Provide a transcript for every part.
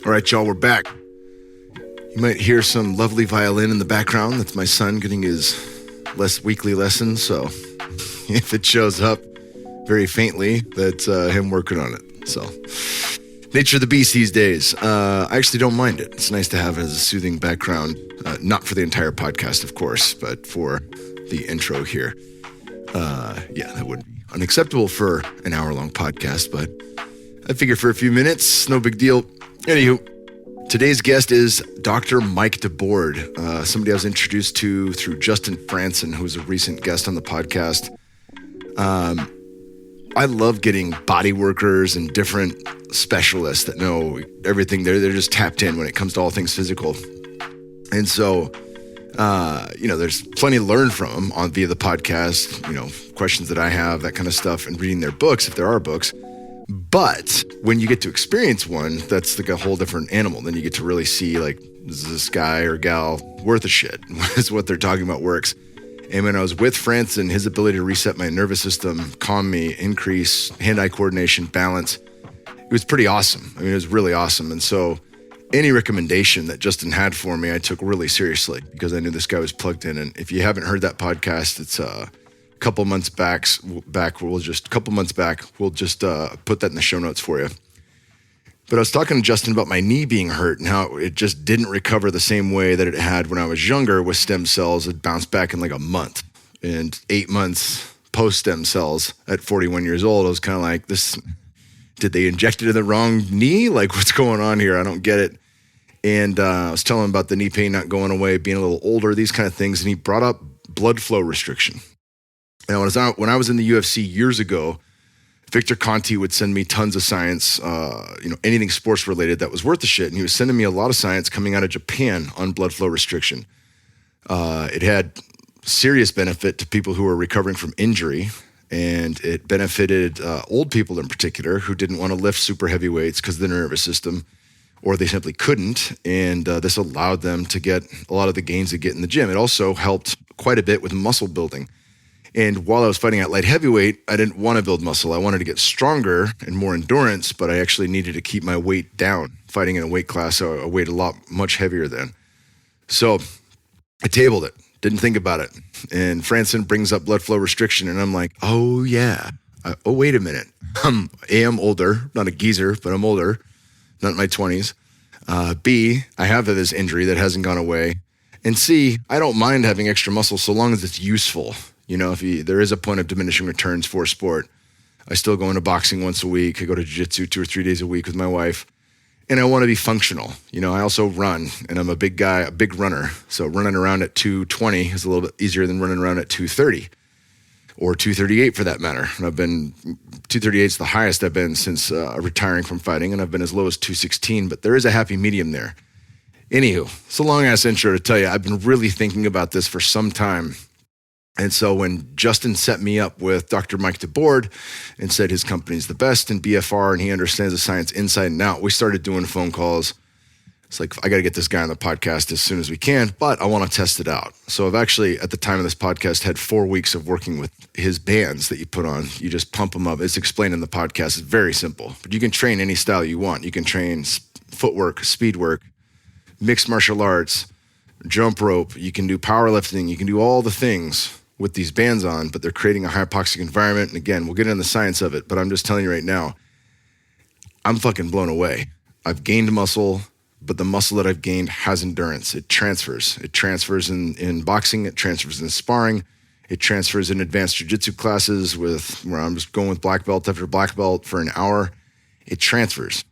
All right, y'all, we're back. You might hear some lovely violin in the background. That's my son getting his weekly lesson. So if it shows up very faintly, that's him working on it. So nature of the beast these days. I actually don't mind it. It's nice to have as a soothing background. Not for the entire podcast, of course, but for the intro here. That would be unacceptable for an hour-long podcast, but I figure for a few minutes, no big deal. Anywho, today's guest is Dr. Mike Debord, somebody I was introduced to through Justin Franson, who was a recent guest on the podcast. I love getting body workers and different specialists that know everything. They're just tapped in when it comes to all things physical. And so, there's plenty to learn from them via the podcast, questions that I have, that kind of stuff, and reading their books, if there are books. But when you get to experience one, that's like a whole different animal. Then you get to really see, like, is this guy or gal worth a shit? Is what they're talking about works? And when I was with Franson, his ability to reset my nervous system, calm me, increase hand-eye coordination, balance, it was pretty awesome. I mean, it was really awesome. And so any recommendation that Justin had for me, I took really seriously because I knew this guy was plugged in. And if you haven't heard that podcast, it's couple months back, we'll just put that in the show notes for you. But I was talking to Justin about my knee being hurt and how it just didn't recover the same way that it had when I was younger with stem cells. It bounced back in like a month, and 8 months post stem cells at 41 years old. I was kind of like, did they inject it in the wrong knee? Like, what's going on here? I don't get it. And I was telling him about the knee pain not going away, being a little older, these kind of things. And he brought up blood flow restriction. Now, when I was in the UFC years ago, Victor Conti would send me tons of science, anything sports related that was worth the shit. And he was sending me a lot of science coming out of Japan on blood flow restriction. It had serious benefit to people who were recovering from injury, and it benefited old people in particular who didn't want to lift super heavy weights because of the nervous system, or they simply couldn't. And this allowed them to get a lot of the gains they get in the gym. It also helped quite a bit with muscle building. And while I was fighting at light heavyweight, I didn't want to build muscle. I wanted to get stronger and more endurance, but I actually needed to keep my weight down. Fighting in a weight class, I weighed much heavier then. So I tabled it, didn't think about it. And Franson brings up blood flow restriction, and I'm like, oh yeah. Wait a minute. I'm older, not a geezer, but I'm older, not in my 20s. B, I have this injury that hasn't gone away. And C, I don't mind having extra muscle so long as it's useful. There is a point of diminishing returns for sport. I still go into boxing once a week. I go to jiu-jitsu 2 or 3 days a week with my wife. And I want to be functional. I also run, and I'm a big guy, a big runner. So running around at 220 is a little bit easier than running around at 230 or 238 for that matter. And 238 is the highest I've been since retiring from fighting, and I've been as low as 216, but there is a happy medium there. Anywho, it's a long-ass intro to tell you, I've been really thinking about this for some time. And so when Justin set me up with Dr. Mike Debord and said his company's the best in BFR and he understands the science inside and out, we started doing phone calls. It's like, I got to get this guy on the podcast as soon as we can, but I want to test it out. So I've actually, at the time of this podcast, had 4 weeks of working with his bands that you put on. You just pump them up. It's explained in the podcast. It's very simple, but you can train any style you want. You can train footwork, speed work, mixed martial arts, jump rope. You can do powerlifting. You can do all the things with these bands on, but they're creating a hypoxic environment. And again, we'll get into the science of it, but I'm just telling you right now, I'm fucking blown away. I've gained muscle, but the muscle that I've gained has endurance. It transfers. It transfers in boxing. It transfers in sparring. It transfers in advanced jiu-jitsu classes where I'm just going with black belt after black belt for an hour. It transfers.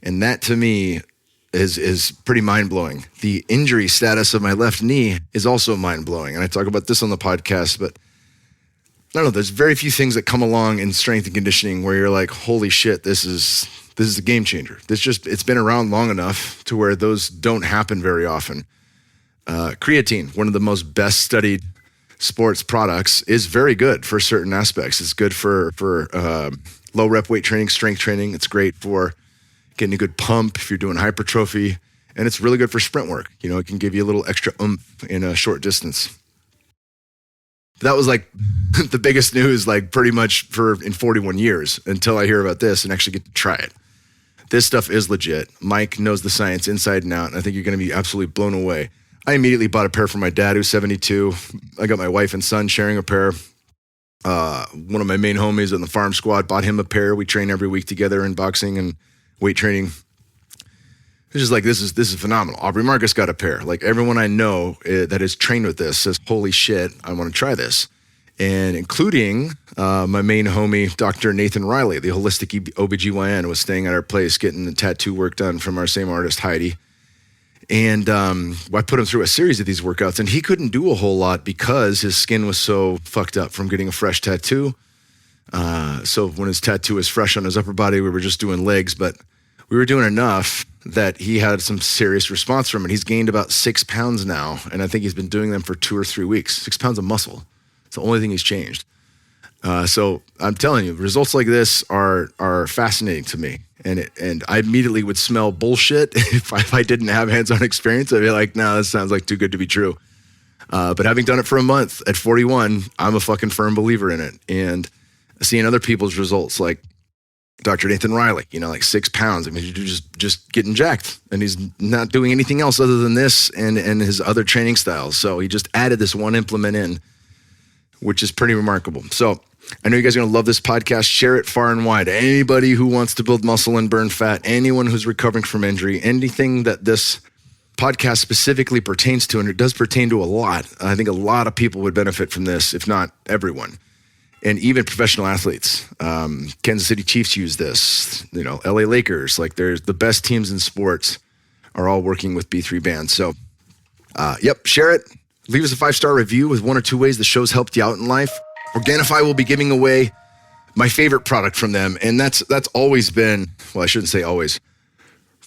And that to me is pretty mind-blowing. The injury status of my left knee is also mind-blowing. And I talk about this on the podcast, but I don't know, there's very few things that come along in strength and conditioning where you're like, holy shit, this is a game changer. It's been around long enough to where those don't happen very often. Creatine, one of the most best studied sports products, is very good for certain aspects. It's good for low rep weight training, strength training. It's great for getting a good pump if you're doing hypertrophy, and it's really good for sprint work. It can give you a little extra oomph in a short distance. That was like the biggest news, like pretty much in 41 years until I hear about this and actually get to try it. This stuff is legit. Mike knows the science inside and out, and I think you're going to be absolutely blown away. I immediately bought a pair for my dad, who's 72. I got my wife and son sharing a pair. One of my main homies in the farm squad bought him a pair. We train every week together in boxing and weight training. It's just like, this is phenomenal. Aubrey Marcus got a pair. Like, everyone I know that has trained with this says, holy shit, I want to try this. And including my main homie, Dr. Nathan Riley, the holistic OBGYN, was staying at our place getting the tattoo work done from our same artist, Heidi. And I put him through a series of these workouts, and he couldn't do a whole lot because his skin was so fucked up from getting a fresh tattoo. So when his tattoo was fresh on his upper body, we were just doing legs, but we were doing enough that he had some serious response from it. He's gained about 6 pounds now, and I think he's been doing them for 2 or 3 weeks. 6 pounds of muscle. It's the only thing he's changed. So I'm telling you, results like this are fascinating to me. And I immediately would smell bullshit if I didn't have hands-on experience. I'd be like, no, this sounds like too good to be true. But having done it for a month at 41, I'm a fucking firm believer in it. And seeing other people's results, like Dr. Nathan Riley, like 6 pounds. I mean, you're just getting jacked, and he's not doing anything else other than this and his other training styles. So he just added this one implement in, which is pretty remarkable. So I know you guys are going to love this podcast. Share it far and wide. Anybody who wants to build muscle and burn fat, anyone who's recovering from injury, anything that this podcast specifically pertains to, and it does pertain to a lot. I think a lot of people would benefit from this, if not everyone. And even professional athletes. Kansas City Chiefs use this. LA Lakers. Like, there's the best teams in sports are all working with B3 bands. So, share it. Leave us a 5-star review with 1 or 2 ways the show's helped you out in life. Organifi will be giving away my favorite product from them, and that's always been, well, I shouldn't say always.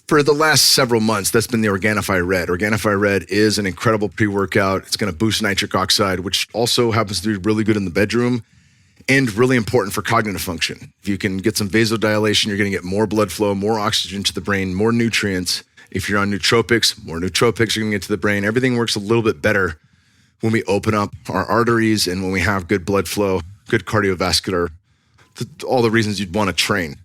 For the last several months, that's been the Organifi Red. Organifi Red is an incredible pre-workout. It's going to boost nitric oxide, which also happens to be really good in the bedroom and really important for cognitive function. If you can get some vasodilation, you're going to get more blood flow, more oxygen to the brain, more nutrients. If you're on nootropics, more nootropics you're going to get to the brain. Everything works a little bit better when we open up our arteries and when we have good blood flow, good cardiovascular, all the reasons you'd want to train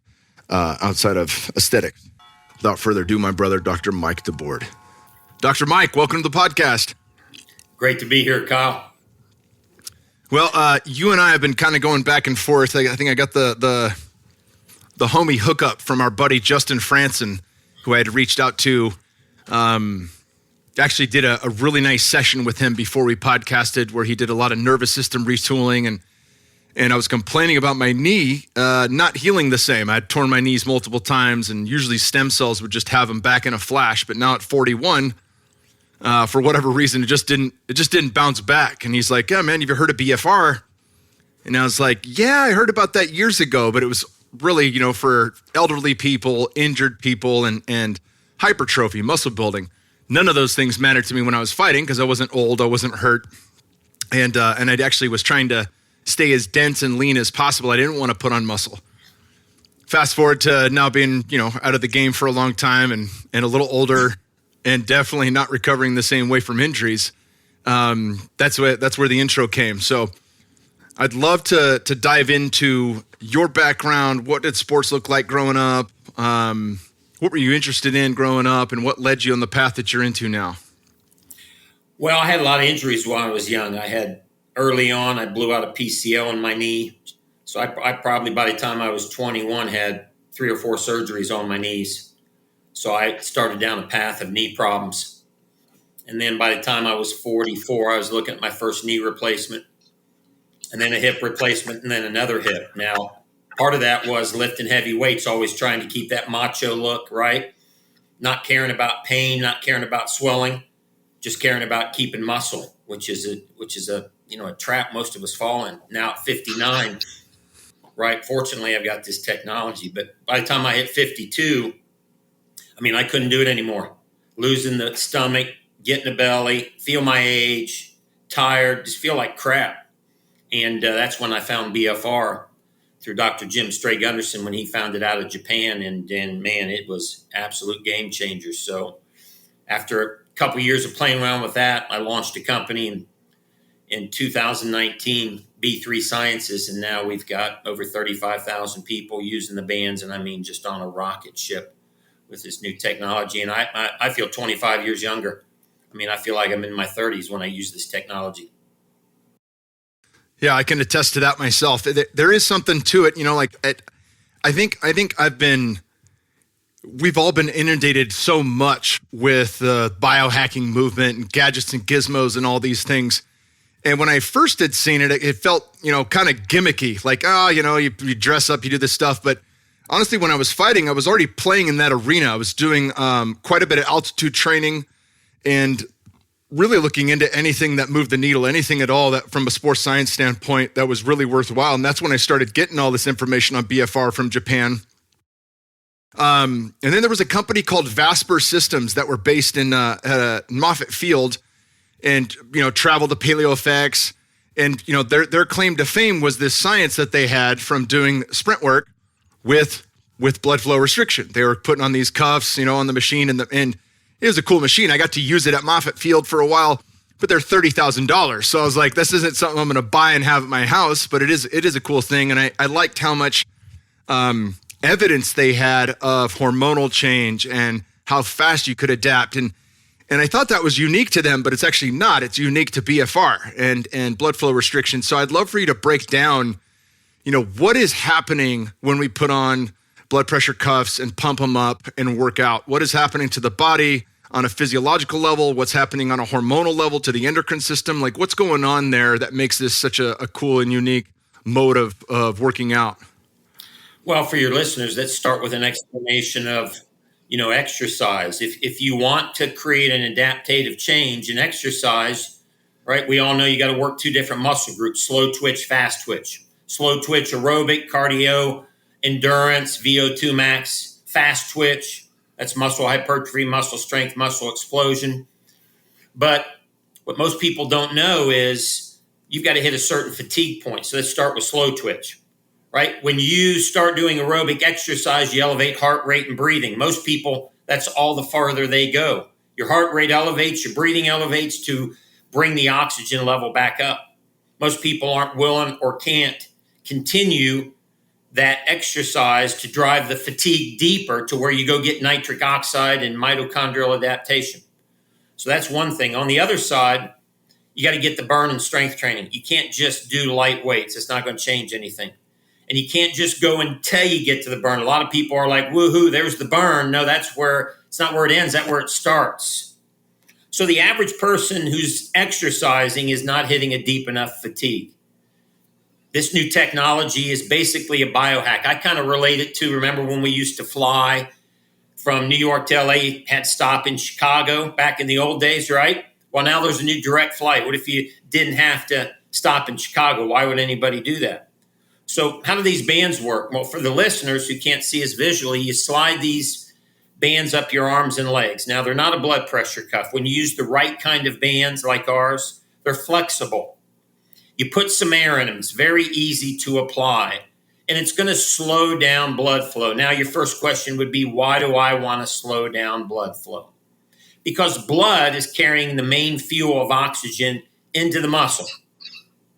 outside of aesthetics. Without further ado, my brother, Dr. Mike Debord. Dr. Mike, welcome to the podcast. Great to be here, Kyle. Well, you and I have been kind of going back and forth. I think I got the homie hookup from our buddy Justin Franson, who I had reached out to. Actually did a really nice session with him before we podcasted, where he did a lot of nervous system retooling, and I was complaining about my knee not healing the same. I had torn my knees multiple times, and usually stem cells would just have them back in a flash. But now at 41, for whatever reason, it just didn't bounce back. And he's like, "Yeah, man, have you heard of BFR?" And I was like, "Yeah, I heard about that years ago, but it was really, for elderly people, injured people, and hypertrophy, muscle building. None of those things mattered to me when I was fighting because I wasn't old, I wasn't hurt, and I actually was trying to stay as dense and lean as possible. I didn't want to put on muscle." Fast forward to now being, out of the game for a long time and a little older, and definitely not recovering the same way from injuries. That's where the intro came. So I'd love to dive into your background. What did sports look like growing up? What were you interested in growing up, and what led you on the path that you're into now? Well, I had a lot of injuries when I was young. Early on, I blew out a PCL in my knee. So I probably, by the time I was 21, had 3 or 4 surgeries on my knees. So I started down a path of knee problems. And then by the time I was 44, I was looking at my first knee replacement, and then a hip replacement, and then another hip. Now, part of that was lifting heavy weights, always trying to keep that macho look, right? Not caring about pain, not caring about swelling, just caring about keeping muscle, which is a trap most of us fall in. Now at 59, right? Fortunately, I've got this technology, but by the time I hit 52, I couldn't do it anymore. Losing the stomach, getting the belly, feel my age, tired, just feel like crap. And that's when I found BFR through Dr. Jim Stray Gunderson when he found it out of Japan. And man, it was absolute game changer. So after a couple of years of playing around with that, I launched a company in 2019, B3 Sciences. And now we've got over 35,000 people using the bands. And just on a rocket ship. with this new technology. And I feel 25 years younger. I mean, I feel like I'm in my 30s when I use this technology. Yeah, I can attest to that myself. There is something to it, I think we've all been inundated so much with the biohacking movement and gadgets and gizmos and all these things. And when I first had seen it, it felt, kind of gimmicky, like, you dress up, you do this stuff. But honestly, when I was fighting, I was already playing in that arena. I was doing quite a bit of altitude training and really looking into anything that moved the needle, anything at all that from a sports science standpoint that was really worthwhile. And that's when I started getting all this information on BFR from Japan. And then there was a company called Vasper Systems that were based in Moffett Field and, traveled to PaleoFX. And, their claim to fame was this science that they had from doing sprint work with blood flow restriction. They were putting on these cuffs, on the machine and it was a cool machine. I got to use it at Moffett Field for a while, but they're $30,000. So I was like, this isn't something I'm going to buy and have at my house, but it is a cool thing. And I liked how much evidence they had of hormonal change and how fast you could adapt. And I thought that was unique to them, but it's actually not. It's unique to BFR and blood flow restriction. So I'd love for you to break down, what is happening when we put on blood pressure cuffs and pump them up and work out. What is happening to the body on a physiological level? What's happening on a hormonal level to the endocrine system? Like, what's going on there that makes this such a cool and unique mode of working out? Well, for your listeners, let's start with an explanation of, exercise. If you want to create an adaptive change in exercise, right, we all know you got to work two different muscle groups, slow twitch, fast twitch. Slow twitch, aerobic, cardio, endurance, VO2 max, fast twitch. That's muscle hypertrophy, muscle strength, muscle explosion. But what most people don't know is you've got to hit a certain fatigue point. So let's start with slow twitch, right? When you start doing aerobic exercise, you elevate heart rate and breathing. Most people, that's all the farther they go. Your heart rate elevates, your breathing elevates to bring the oxygen level back up. Most people aren't willing or can't continue that exercise to drive the fatigue deeper to where you go get nitric oxide and mitochondrial adaptation. So that's one thing. On the other side, you got to get the burn and strength training. You can't just do light weights. It's not going to change anything. And you can't just go until you get to the burn. A lot of people are like, woohoo, there's the burn. No, it's not where it ends. That's where it starts. So the average person who's exercising is not hitting a deep enough fatigue. This new technology is basically a biohack. I kind of relate it to, remember when we used to fly from New York to LA, had to stop in Chicago back in the old days, right? Well, now there's a new direct flight. What if you didn't have to stop in Chicago? Why would anybody do that? So how do these bands work? Well, for the listeners who can't see us visually, you slide these bands up your arms and legs. Now, they're not a blood pressure cuff. When you use the right kind of bands like ours, they're flexible. You put some air in them. It's very easy to apply, and it's going to slow down blood flow. Now, your first question would be, why do I want to slow down blood flow? Because blood is carrying the main fuel of oxygen into the muscle.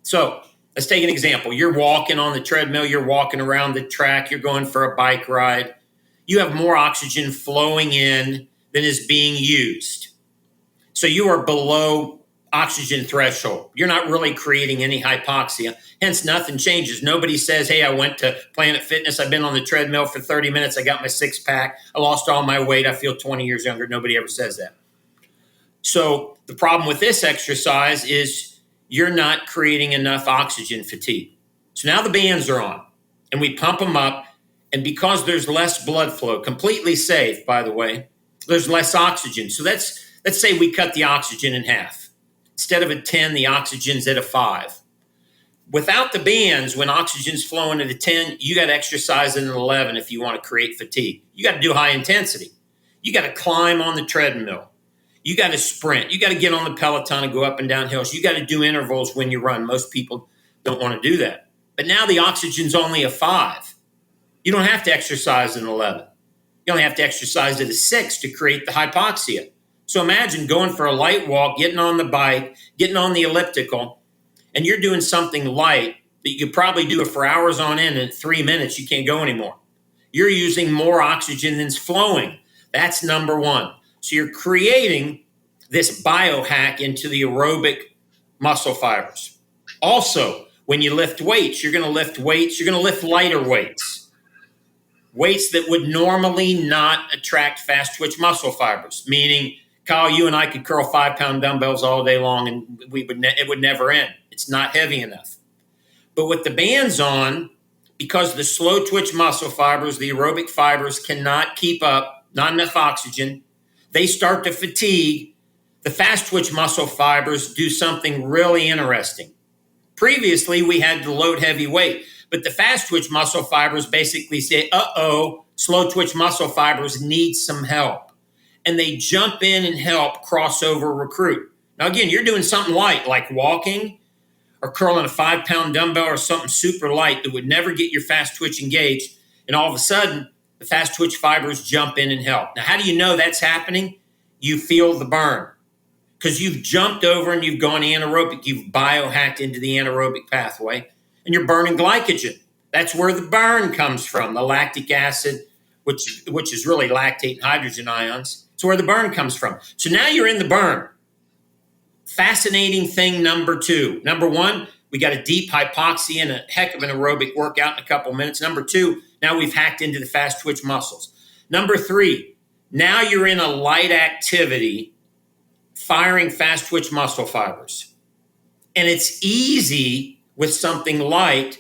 So let's take an example. You're walking on the treadmill. You're walking around the track. You're going for a bike ride. You have more oxygen flowing in than is being used. So you are below oxygen threshold. You're not really creating any hypoxia. Hence, nothing changes. Nobody says, hey, I went to Planet Fitness. I've been on the treadmill for 30 minutes. I got my six pack. I lost all my weight. I feel 20 years younger. Nobody ever says that. So the problem with this exercise is you're not creating enough oxygen fatigue. So now the bands are on and we pump them up. And because there's less blood flow, completely safe, by the way, there's less oxygen. So let's say we cut the oxygen in half. Instead of a 10, the oxygen's at a 5. Without the bands, when oxygen's flowing at a 10, you got to exercise at an 11 if you want to create fatigue. You got to do high intensity. You got to climb on the treadmill. You got to sprint. You got to get on the Peloton and go up and down hills. You got to do intervals when you run. Most people don't want to do that. But now the oxygen's only a 5. You don't have to exercise at an 11. You only have to exercise at a 6 to create the hypoxia. So imagine going for a light walk, getting on the bike, getting on the elliptical, and you're doing something light that you could probably do it for hours on end, and in 3 minutes you can't go anymore. You're using more oxygen than's flowing. That's number one. So you're creating this biohack into the aerobic muscle fibers. Also, when you lift weights, you're going to lift lighter weights. Weights that would normally not attract fast twitch muscle fibers, meaning, Kyle, you and I could curl 5-pound dumbbells all day long and it would never end. It's not heavy enough. But with the bands on, because the slow twitch muscle fibers, the aerobic fibers cannot keep up, not enough oxygen, they start to fatigue. The fast twitch muscle fibers do something really interesting. Previously, we had to load heavy weight, but the fast twitch muscle fibers basically say, slow twitch muscle fibers need some help. And they jump in and help crossover recruit. Now, again, you're doing something light, like walking or curling a 5-pound dumbbell or something super light that would never get your fast twitch engaged. And all of a sudden, the fast twitch fibers jump in and help. Now, how do you know that's happening? You feel the burn. Because you've jumped over and you've gone anaerobic. You've biohacked into the anaerobic pathway, and you're burning glycogen. That's where the burn comes from, the lactic acid, which is really lactate and hydrogen ions. It's where the burn comes from. So now you're in the burn. Fascinating thing number two. Number one, we got a deep hypoxia and a heck of an aerobic workout in a couple minutes. Number two, now we've hacked into the fast twitch muscles. Number three, now you're in a light activity firing fast twitch muscle fibers. And it's easy with something light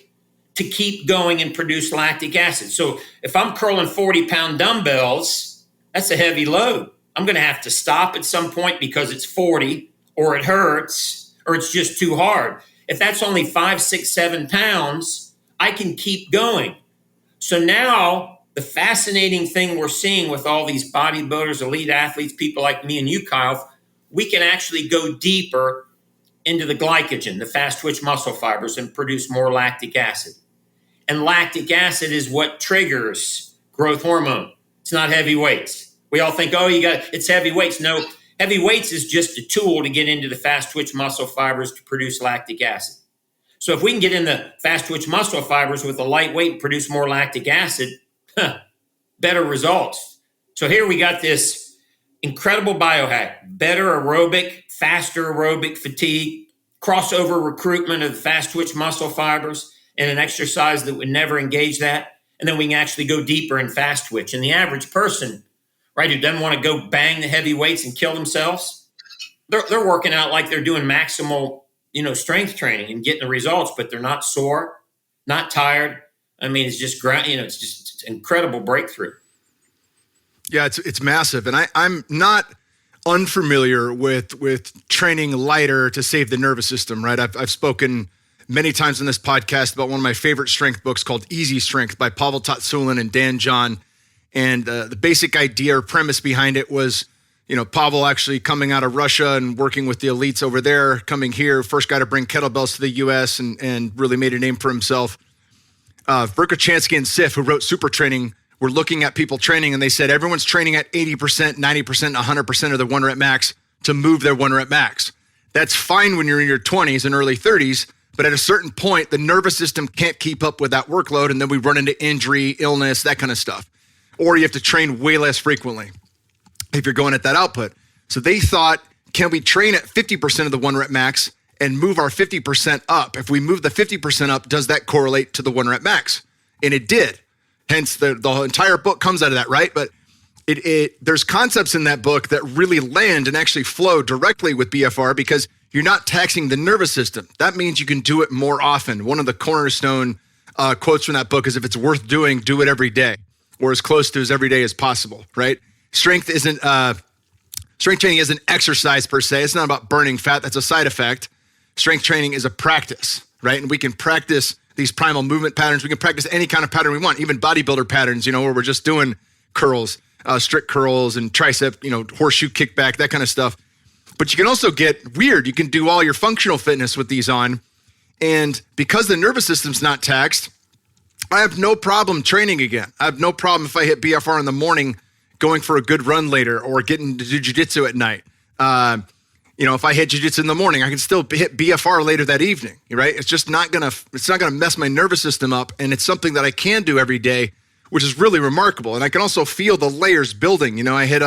to keep going and produce lactic acid. So if I'm curling 40-pound dumbbells, that's a heavy load. I'm going to have to stop at some point because it's 40 or it hurts or it's just too hard. If that's only 5, 6, 7 pounds, I can keep going. So now the fascinating thing we're seeing with all these bodybuilders, elite athletes, people like me and you, Kyle, we can actually go deeper into the glycogen, the fast twitch muscle fibers, and produce more lactic acid. And lactic acid is what triggers growth hormone. It's not heavy weights. We all think, it's heavy weights. No, heavy weights is just a tool to get into the fast twitch muscle fibers to produce lactic acid. So if we can get in the fast twitch muscle fibers with a light weight and produce more lactic acid, better results. So here we got this incredible biohack, better aerobic, faster aerobic fatigue, crossover recruitment of the fast twitch muscle fibers, and an exercise that would never engage that. And then we can actually go deeper in fast twitch. And the average person, right, who doesn't want to go bang the heavy weights and kill themselves, they're working out like they're doing maximal, strength training and getting the results, but they're not sore, not tired. I mean, it's just it's an incredible breakthrough. Yeah, it's massive. And I'm not unfamiliar with training lighter to save the nervous system, right? I've spoken many times on this podcast about one of my favorite strength books called Easy Strength by Pavel Tatsulin and Dan John. And the basic idea or premise behind it was, Pavel actually coming out of Russia and working with the elites over there, coming here, first guy to bring kettlebells to the U.S. and really made a name for himself. Verkhoshansky and Sif, who wrote Super Training, were looking at people training, and they said everyone's training at 80%, 90%, 100% of their 1 rep max to move their 1 rep max. That's fine when you're in your 20s and early 30s, but at a certain point, the nervous system can't keep up with that workload, and then we run into injury, illness, that kind of stuff. Or you have to train way less frequently if you're going at that output. So they thought, can we train at 50% of the 1 rep max and move our 50% up? If we move the 50% up, does that correlate to the 1 rep max? And it did. Hence, the entire book comes out of that, right? But there's concepts in that book that really land and actually flow directly with BFR because you're not taxing the nervous system. That means you can do it more often. One of the cornerstone quotes from that book is, if it's worth doing, do it every day, or as close to as every day as possible, right? Strength training isn't exercise per se. It's not about burning fat. That's a side effect. Strength training is a practice, right? And we can practice these primal movement patterns. We can practice any kind of pattern we want, even bodybuilder patterns, where we're just doing curls, strict curls and tricep, horseshoe kickback, that kind of stuff. But you can also get weird. You can do all your functional fitness with these on. And because the nervous system's not taxed, I have no problem training again. I have no problem if I hit BFR in the morning, going for a good run later, or getting to do jiu-jitsu at night. If I hit jiu-jitsu in the morning, I can still hit BFR later that evening, right? It's just not gonna mess my nervous system up. And it's something that I can do every day which is really remarkable. And I can also feel the layers building. You know, I hit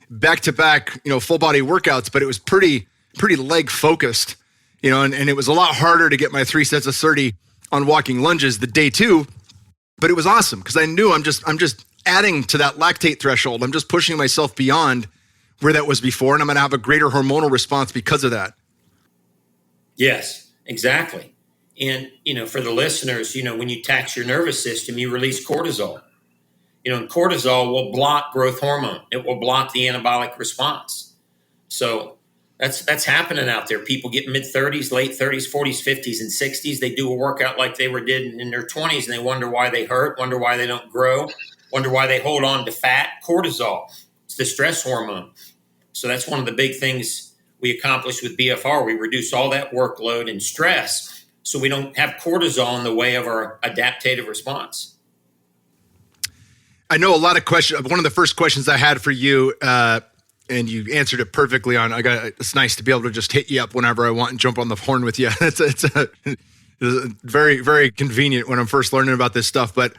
back-to-back, full body workouts, but it was pretty leg focused, and it was a lot harder to get my 3 sets of 30 on walking lunges the day 2, but it was awesome because I knew I'm just adding to that lactate threshold. I'm just pushing myself beyond where that was before, and I'm going to have a greater hormonal response because of that. Yes, exactly. And, for the listeners, when you tax your nervous system, you release cortisol. And cortisol will block growth hormone. It will block the anabolic response. So that's happening out there. People get mid-30s, late 30s, 40s, 50s, and 60s. They do a workout like they did in their 20s, and they wonder why they hurt, wonder why they don't grow, wonder why they hold on to fat. Cortisol, it's the stress hormone. So that's one of the big things we accomplished with BFR. We reduce all that workload and stress so we don't have cortisol in the way of our adaptive response. I know a lot of questions. One of the first questions I had for you, and you answered it perfectly on. It's nice to be able to just hit you up whenever I want and jump on the horn with you. It's very, very convenient when I'm first learning about this stuff. But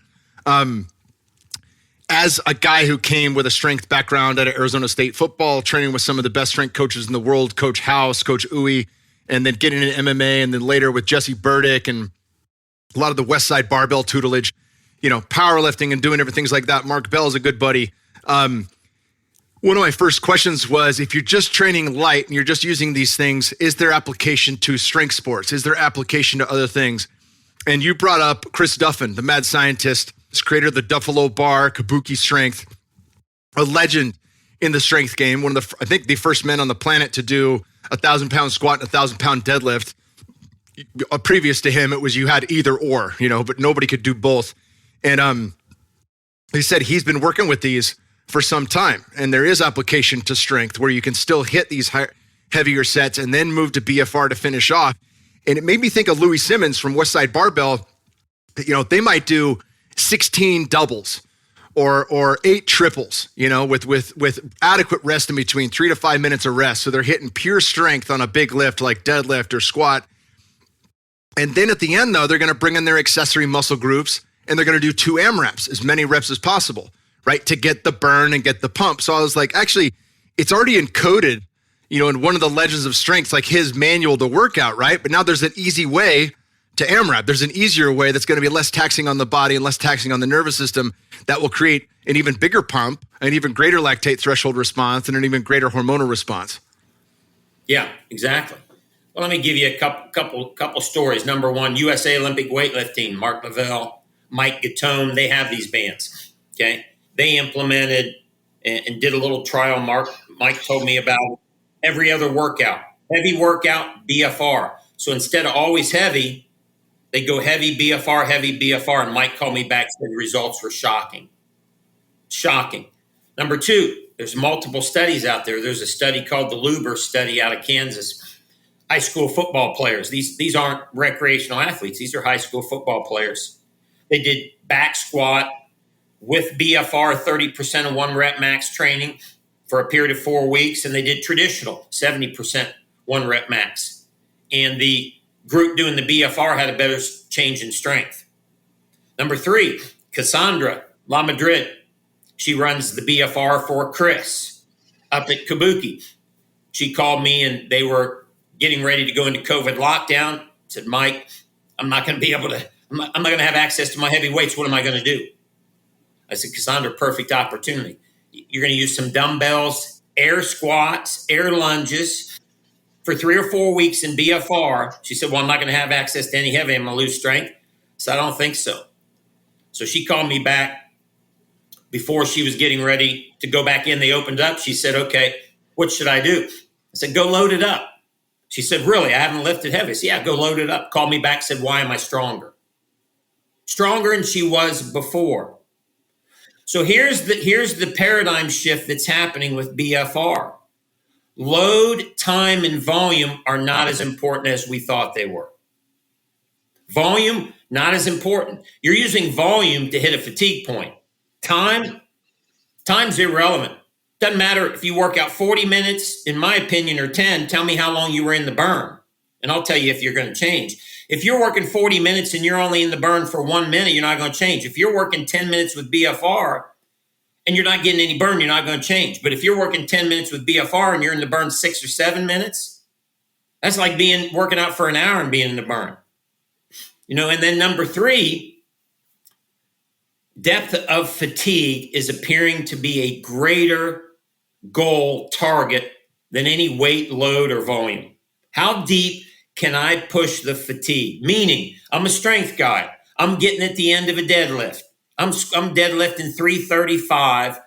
as a guy who came with a strength background at Arizona State football, training with some of the best strength coaches in the world, Coach House, Coach Uwe, and then getting into MMA, and then later with Jesse Burdick and a lot of the West Side barbell tutelage, powerlifting and doing everything like that. Mark Bell is a good buddy. One of my first questions was, if you're just training light and you're just using these things, is there application to strength sports? Is there application to other things? And you brought up Chris Duffin, the mad scientist, creator of the Duffalo Bar, Kabuki Strength, a legend in the strength game. One of the, I think, the first men on the planet to do 1,000-pound squat and 1,000-pound deadlift. Previous to him, it was you had either or, but nobody could do both. And he said he's been working with these for some time, and there is application to strength where you can still hit these heavier sets and then move to BFR to finish off. And it made me think of Louis Simmons from Westside Barbell. They might do 16 doubles or 8 triples, with adequate rest in between, 3 to 5 minutes of rest. So they're hitting pure strength on a big lift like deadlift or squat. And then at the end, though, they're going to bring in their accessory muscle groups, and they're going to do 2 AMRAPs, as many reps as possible, right, to get the burn and get the pump. So I was like, actually, it's already encoded, in one of the legends of strength, like his manual to workout, right? But now there's an easy way to AMRAP. There's an easier way that's going to be less taxing on the body and less taxing on the nervous system that will create an even bigger pump, an even greater lactate threshold response, and an even greater hormonal response. Yeah, exactly. Well, let me give you a couple stories. Number one, USA Olympic weightlifting, Mark Lavelle, Mike Gattone, they have these bands, okay? They implemented and did a little trial. Mike told me about every other workout, heavy workout, BFR. So instead of always heavy, they go heavy BFR, and Mike called me back and said the results were shocking. Shocking. Number two, there's multiple studies out there. There's a study called the Luber study out of Kansas. High school football players. These aren't recreational athletes. These are high school football players. They did back squat with BFR, 30% of 1 rep max training for a period of 4 weeks, and they did traditional, 70% 1 rep max. And the group doing the BFR had a better change in strength. Number 3, Cassandra La Madrid. She runs the BFR for Chris up at Kabuki. She called me, and they were getting ready to go into COVID lockdown. Said, Mike, I'm not going to be able to, I'm not going to have access to my heavy weights. What am I going to do? I said, Cassandra, perfect opportunity. You're going to use some dumbbells, air squats, air lunges for 3 or 4 weeks in BFR. She said, well, I'm not going to have access to any heavy. I'm going to lose strength. So I don't think so. So she called me back before she was getting ready to go back in. They opened up. She said, okay, what should I do? I said, go load it up. She said, really? I haven't lifted heavy. I said, yeah, go load it up. Called me back, said, why am I stronger? Stronger than she was before. So here's the paradigm shift that's happening with BFR. Load, time, and volume are not as important as we thought they were. Volume, not as important. You're using volume to hit a fatigue point. Time's irrelevant. Doesn't matter if you work out 40 minutes, in my opinion, or 10. Tell me how long you were in the burn, and I'll tell you if you're going to change. If you're working 40 minutes and you're only in the burn for 1 minute, you're not going to change. If you're working 10 minutes with BFR and you're not getting any burn, you're not going to change. But if you're working 10 minutes with BFR and you're in the burn 6 or 7 minutes, that's like working out for an hour and being in the burn. And then number 3, depth of fatigue is appearing to be a greater goal target than any weight, load, or volume. How deep can I push the fatigue? Meaning, I'm a strength guy. I'm getting at the end of a deadlift. I'm deadlifting 335.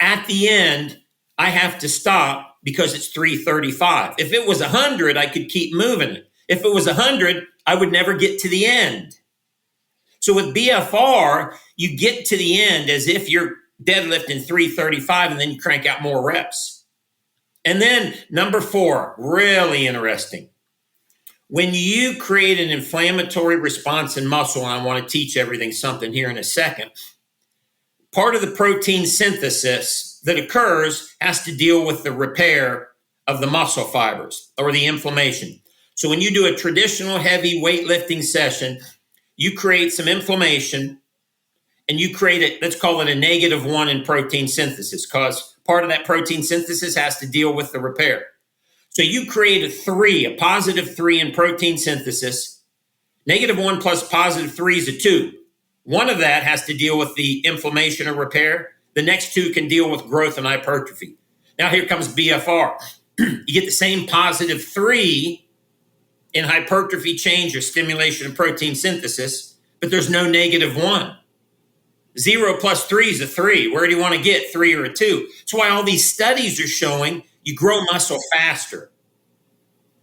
At the end, I have to stop because it's 335. If it was 100, I could keep moving it. If it was 100, I would never get to the end. So with BFR, you get to the end as if you're deadlifting 335 and then you crank out more reps. And then number 4, really interesting. When you create an inflammatory response in muscle, and I want to teach everything something here in a second, part of the protein synthesis that occurs has to deal with the repair of the muscle fibers or the inflammation. So when you do a traditional heavy weightlifting session, you create some inflammation and you create it, let's call it a -1 in protein synthesis, because part of that protein synthesis has to deal with the repair. So you create a positive 3 in protein synthesis. -1 plus positive 3 is a 2. One of that has to deal with the inflammation or repair. The next 2 can deal with growth and hypertrophy. Now here comes BFR. You get the same positive 3 in hypertrophy change or stimulation of protein synthesis, but there's no -1. 0 plus 3 is a 3. Where do you want to get, 3 or a 2? That's why all these studies are showing you grow muscle faster.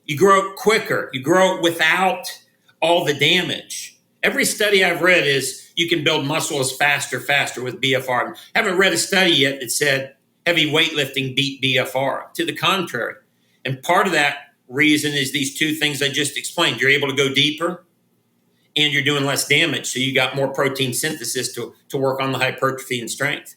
You grow it quicker. You grow it without all the damage. Every study I've read is you can build muscles faster with BFR. I haven't read a study yet that said heavy weightlifting beat BFR. To the contrary. And part of that reason is these 2 things I just explained. You're able to go deeper and you're doing less damage. So you got more protein synthesis to work on the hypertrophy and strength.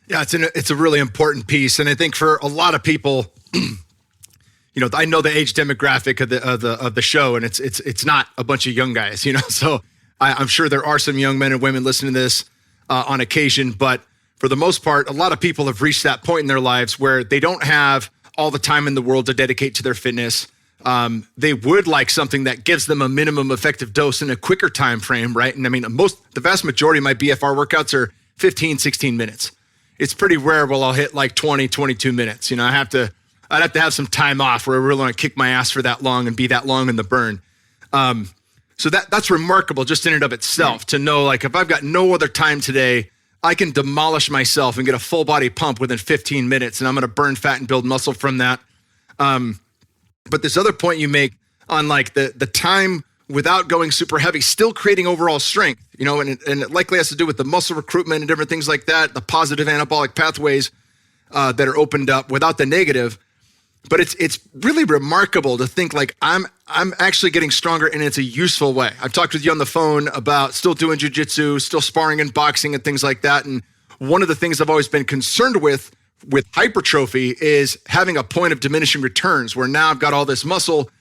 Yeah, it's a really important piece. And I think for a lot of people, I know the age demographic of the show, and it's not a bunch of young guys, so I'm sure there are some young men and women listening to this on occasion, but for the most part, a lot of people have reached that point in their lives where they don't have all the time in the world to dedicate to their fitness. They would like something that gives them a minimum effective dose in a quicker time frame, right? And I mean, the vast majority of my BFR workouts are 15, 16 minutes. It's pretty rare where I'll hit like 20, 22 minutes. I'd have to have some time off where I really want to kick my ass for that long and be that long in the burn. So that's remarkable just in and of itself to know, like, if I've got no other time today, I can demolish myself and get a full body pump within 15 minutes and I'm going to burn fat and build muscle from that. But this other point you make on like the time without going super heavy, still creating overall strength, and it likely has to do with the muscle recruitment and different things like that, the positive anabolic pathways that are opened up without the negative. But it's really remarkable to think like I'm actually getting stronger and it's a useful way. I've talked with you on the phone about still doing jiu-jitsu, still sparring and boxing and things like that. And one of the things I've always been concerned with hypertrophy is having a point of diminishing returns where now I've got all this muscle,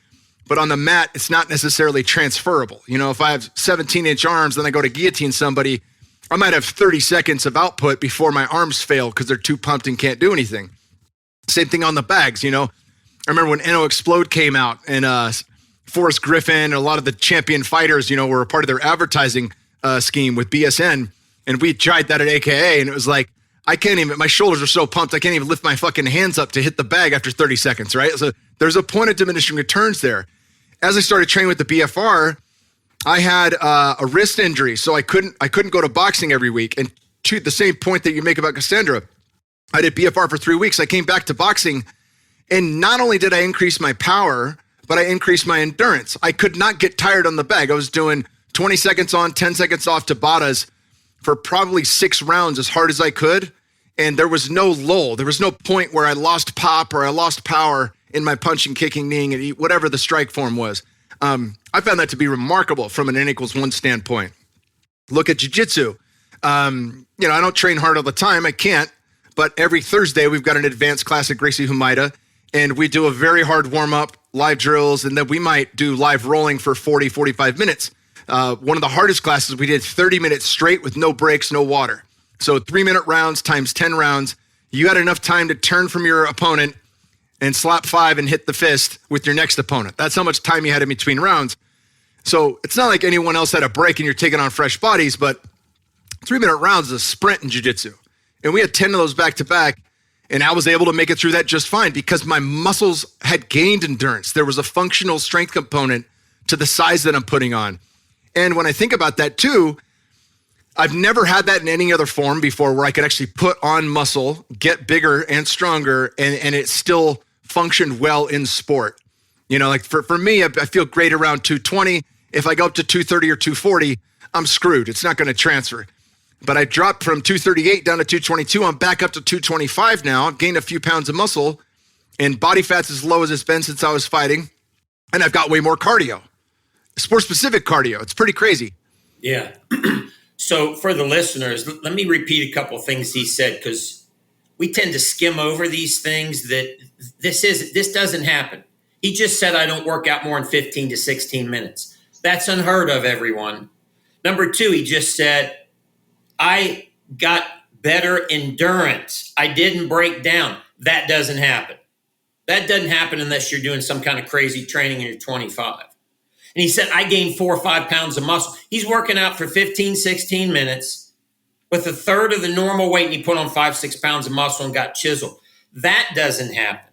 but on the mat, it's not necessarily transferable. If I have 17-inch arms, then I go to guillotine somebody, I might have 30 seconds of output before my arms fail because they're too pumped and can't do anything. Same thing on the bags, I remember when Eno Explode came out and Forrest Griffin and a lot of the champion fighters, were a part of their advertising scheme with BSN. And we tried that at AKA and it was like, my shoulders are so pumped, I can't even lift my fucking hands up to hit the bag after 30 seconds, right? So there's a point of diminishing returns there. As I started training with the BFR, I had a wrist injury, so I couldn't go to boxing every week. And to the same point that you make about Cassandra, I did BFR for 3 weeks. I came back to boxing, and not only did I increase my power, but I increased my endurance. I could not get tired on the bag. I was doing 20 seconds on, 10 seconds off Tabatas for probably 6 rounds as hard as I could. And there was no lull. There was no point where I lost pop or I lost power in my punching, kicking, kneeing, and whatever the strike form was. I found that to be remarkable from an N=1 standpoint. Look at jiu-jitsu. I don't train hard all the time. I can't. But every Thursday, we've got an advanced class at Gracie Humaita. and we do a very hard warm up, live drills, and then we might do live rolling for 40, 45 minutes. One of the hardest classes, we did 30 minutes straight with no breaks, no water. So 3-minute rounds times 10 rounds. You had enough time to turn from your opponent and slap 5 and hit the fist with your next opponent. That's how much time you had in between rounds. So it's not like anyone else had a break and you're taking on fresh bodies, but 3-minute rounds is a sprint in jiu-jitsu. And we had 10 of those back to back. And I was able to make it through that just fine because my muscles had gained endurance. There was a functional strength component to the size that I'm putting on. And when I think about that too, I've never had that in any other form before where I could actually put on muscle, get bigger and stronger, and it still functioned well in sport. You know, like for me, I feel great around 220. If I go up to 230 or 240, I'm screwed. It's not going to transfer. But I dropped from 238 down to 222. I'm back up to 225 now. I've gained a few pounds of muscle, and body fat's as low as it's been since I was fighting. And I've got way more cardio, sport-specific cardio. It's pretty crazy. Yeah. So for the listeners, let me repeat a couple of things he said, because we tend to skim over these things that this doesn't happen. He just said, I don't work out more than 15 to 16 minutes. That's unheard of, everyone. Number 2, he just said, I got better endurance. I didn't break down. That doesn't happen. That doesn't happen unless you're doing some kind of crazy training and you're 25. And he said, I gained 4 or 5 pounds of muscle. He's working out for 15, 16 minutes with a third of the normal weight, and he put on 5, 6 pounds of muscle and got chiseled. That doesn't happen.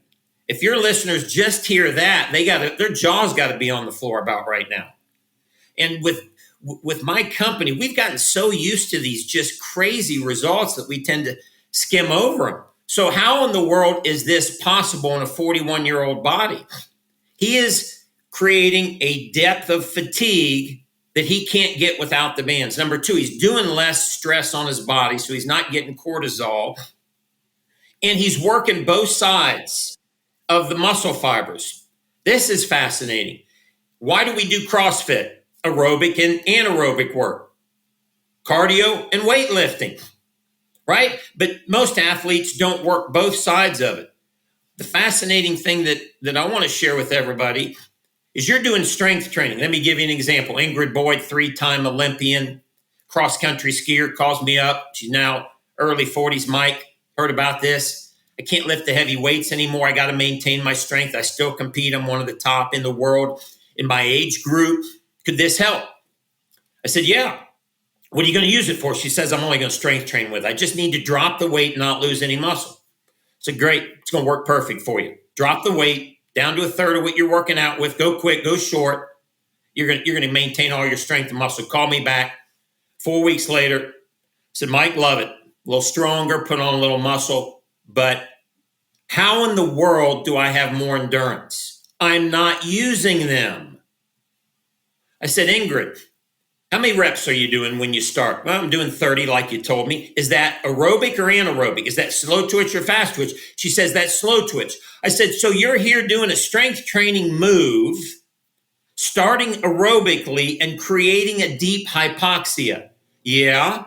If your listeners just hear that, their jaws got to be on the floor about right now. And with my company, we've gotten so used to these just crazy results that we tend to skim over them. So how in the world is this possible in a 41-year-old body? He is creating a depth of fatigue that he can't get without the bands. Number 2, he's doing less stress on his body, so he's not getting cortisol. And he's working both sides of the muscle fibers. This is fascinating. Why do we do CrossFit? Aerobic and anaerobic work, cardio and weightlifting, right? But most athletes don't work both sides of it. The fascinating thing that I want to share with everybody is you're doing strength training. Let me give you an example. Ingrid Boyd, 3-time Olympian, cross-country skier, calls me up. She's now early 40s. Mike, heard about this. I can't lift the heavy weights anymore. I got to maintain my strength. I still compete. I'm one of the top in the world in my age group. Could this help? I said, yeah. What are you going to use it for? She says, I'm only going to strength train with it. I just need to drop the weight and not lose any muscle. I said, great. It's going to work perfect for you. Drop the weight down to a third of what you're working out with. Go quick, go short. You're going to maintain all your strength and muscle. Call me back 4 weeks later. I said, Mike, love it. A little stronger, put on a little muscle. But how in the world do I have more endurance? I'm not using them. I said, Ingrid, how many reps are you doing when you start? Well, I'm doing 30 like you told me. Is that aerobic or anaerobic? Is that slow twitch or fast twitch? She says, that's slow twitch. I said, so you're here doing a strength training move, starting aerobically and creating a deep hypoxia. Yeah.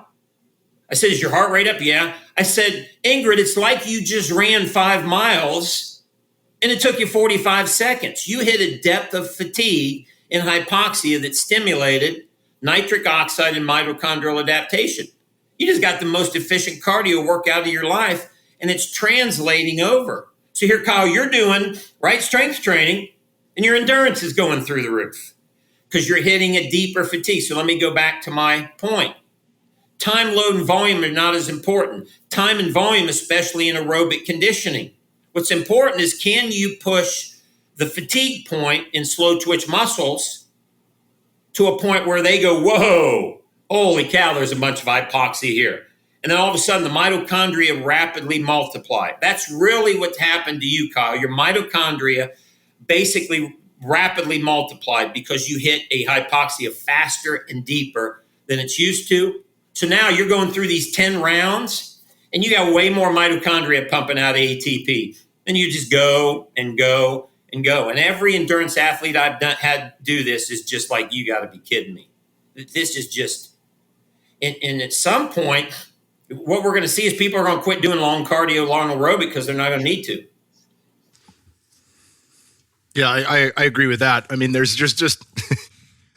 I said, is your heart rate up? Yeah. I said, Ingrid, it's like you just ran 5 miles and it took you 45 seconds. You hit a depth of fatigue in hypoxia that stimulated nitric oxide and mitochondrial adaptation. You just got the most efficient cardio workout of your life, and it's translating over. So here, Kyle, you're doing right strength training, and your endurance is going through the roof because you're hitting a deeper fatigue. So let me go back to my point. Time, load, and volume are not as important. Time and volume, especially in aerobic conditioning. What's important is, can you push the fatigue point in slow twitch muscles to a point where they go, whoa, holy cow, there's a bunch of hypoxia here. And then all of a sudden the mitochondria rapidly multiply. That's really what happened to you, Kyle. Your mitochondria basically rapidly multiplied because you hit a hypoxia faster and deeper than it's used to. So now you're going through these 10 rounds and you got way more mitochondria pumping out ATP. And you just go and go and go. And every endurance athlete I've had do this is just like, you got to be kidding me. This is just, and at some point, what we're going to see is people are going to quit doing long cardio, long aerobic because they're not going to need to. Yeah, I agree with that. I mean, there's just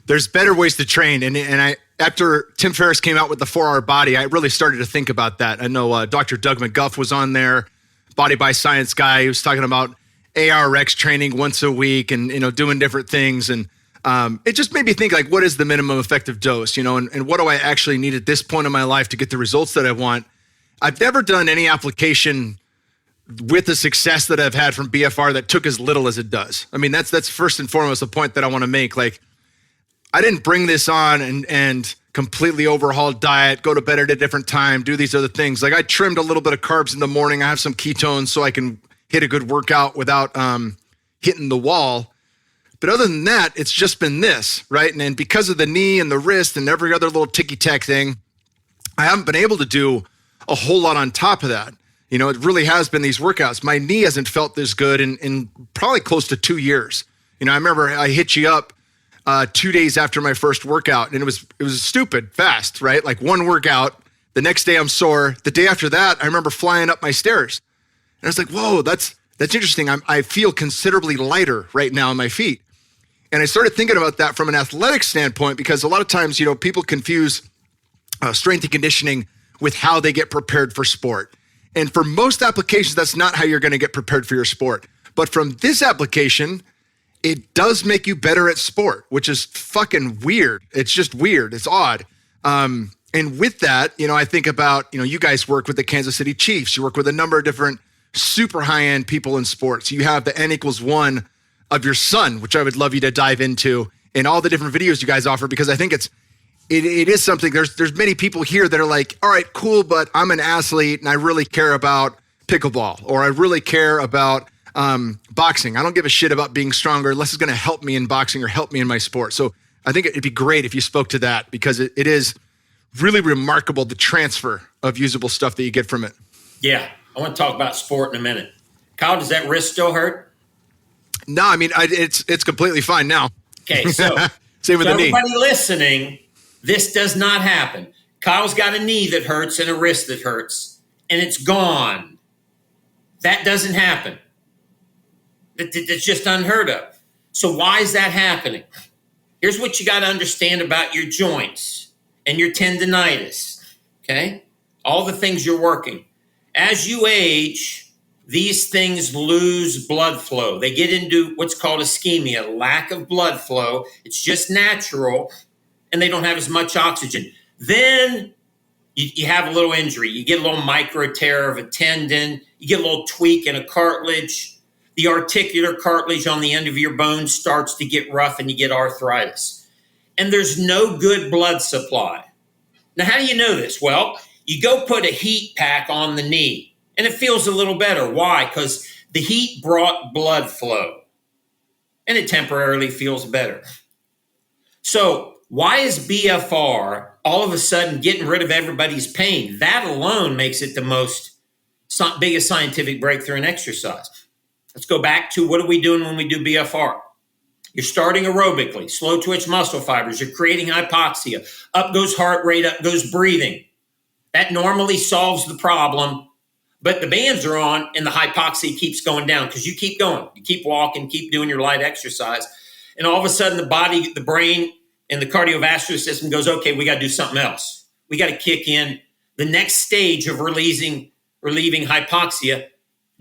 there's better ways to train. And I, after Tim Ferriss came out with the 4-Hour Body, I really started to think about that. I know Dr. Doug McGuff was on there, Body by Science guy. He was talking about ARX training once a week and, doing different things. And it just made me think, like, what is the minimum effective dose, and what do I actually need at this point in my life to get the results that I want? I've never done any application with the success that I've had from BFR that took as little as it does. I mean, that's first and foremost the point that I want to make. Like, I didn't bring this on and completely overhaul diet, go to bed at a different time, do these other things. Like, I trimmed a little bit of carbs in the morning. I have some ketones so I can hit a good workout without hitting the wall. But other than that, it's just been this, right? And then because of the knee and the wrist and every other little ticky-tack thing, I haven't been able to do a whole lot on top of that. It really has been these workouts. My knee hasn't felt this good in probably close to 2 years. I remember I hit you up 2 days after my first workout, and it was stupid fast, right? Like one workout, the next day I'm sore. The day after that, I remember flying up my stairs. And I was like, whoa, that's interesting. I feel considerably lighter right now in my feet. And I started thinking about that from an athletic standpoint, because a lot of times, people confuse strength and conditioning with how they get prepared for sport. And for most applications, that's not how you're going to get prepared for your sport. But from this application, it does make you better at sport, which is fucking weird. It's just weird. It's odd. And with that, I think about, you guys work with the Kansas City Chiefs. You work with a number of different super high-end people in sports. You have the N=1 of your son, which I would love you to dive into, and all the different videos you guys offer, because I think it is something. There's many people here that are like, all right, cool, but I'm an athlete and I really care about pickleball, or I really care about boxing. I don't give a shit about being stronger unless it's going to help me in boxing or help me in my sport. So I think it'd be great if you spoke to that, because it is really remarkable, the transfer of usable stuff that you get from it. Yeah, I want to talk about sport in a minute. Kyle, does that wrist still hurt? No, I mean, it's completely fine now. Okay, so same with the knee. Everybody listening, this does not happen. Kyle's got a knee that hurts and a wrist that hurts, and it's gone. That doesn't happen. It's just unheard of. So why is that happening? Here's what you got to understand about your joints and your tendinitis, okay? All the things you're working. As you age, these things lose blood flow. They get into what's called ischemia, lack of blood flow. It's just natural, and they don't have as much oxygen. Then you have a little injury. You get a little micro tear of a tendon. You get a little tweak in a cartilage. The articular cartilage on the end of your bone starts to get rough, and you get arthritis. And there's no good blood supply. Now, how do you know this? Well, you go put a heat pack on the knee, and it feels a little better. Why? Because the heat brought blood flow, and it temporarily feels better. So why is BFR all of a sudden getting rid of everybody's pain? That alone makes it the biggest scientific breakthrough in exercise. Let's go back to, what are we doing when we do BFR? You're starting aerobically, slow twitch muscle fibers. You're creating hypoxia. Up goes heart rate, up goes breathing. That normally solves the problem, but the bands are on and the hypoxia keeps going down because you keep going. You keep walking, keep doing your light exercise. And all of a sudden the body, the brain, and the cardiovascular system goes, okay, we got to do something else. We got to kick in the next stage of relieving hypoxia,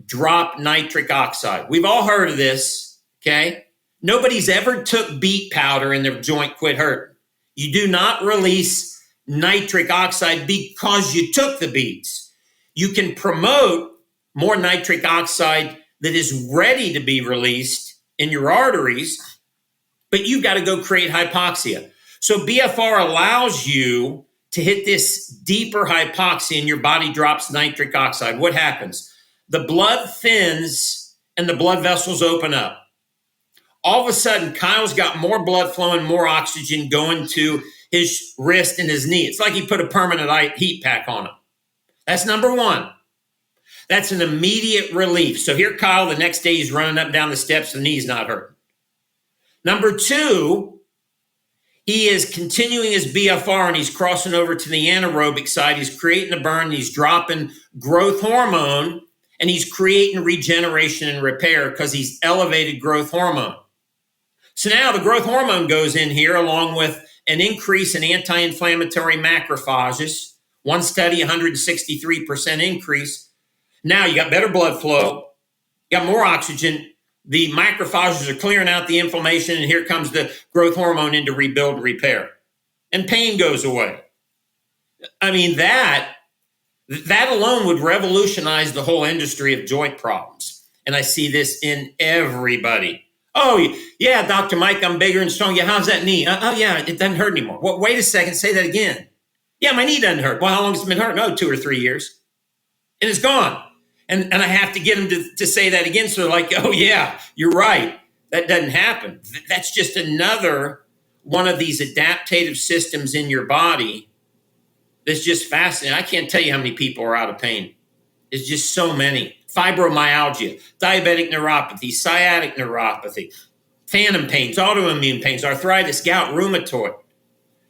drop nitric oxide. We've all heard of this, okay? Nobody's ever took beet powder and their joint quit hurting. You do not release nitric oxide because you took the beets. You can promote more nitric oxide that is ready to be released in your arteries, but you've got to go create hypoxia. So BFR allows you to hit this deeper hypoxia and your body drops nitric oxide. What happens? The blood thins and the blood vessels open up. All of a sudden, Kyle's got more blood flow and more oxygen going to his wrist and his knee. It's like he put a permanent heat pack on him. That's number one. That's an immediate relief. So here Kyle, the next day, he's running up and down the steps, the knee's not hurting. Number two, he is continuing his BFR and he's crossing over to the anaerobic side. He's creating a burn, he's dropping growth hormone, and he's creating regeneration and repair because he's elevated growth hormone. So now the growth hormone goes in here along with an increase in anti-inflammatory macrophages. One study, 163% increase. Now you got better blood flow, you got more oxygen, the macrophages are clearing out the inflammation, and here comes the growth hormone in to rebuild and repair. And pain goes away. I mean, that alone would revolutionize the whole industry of joint problems. And I see this in everybody. Oh, yeah, Dr. Mike, I'm bigger and strong. Yeah, how's that knee? Oh, yeah, it doesn't hurt anymore. Well, wait a second, say that again. Yeah, my knee doesn't hurt. Well, how long has it been hurt? No, 2 or 3 years. And it's gone. And I have to get them to say that again. So they're like, oh, yeah, you're right. That doesn't happen. That's just another one of these adaptive systems in your body that's just fascinating. I can't tell you how many people are out of pain. It's just so many. Fibromyalgia, diabetic neuropathy, sciatic neuropathy, phantom pains, autoimmune pains, arthritis, gout, rheumatoid.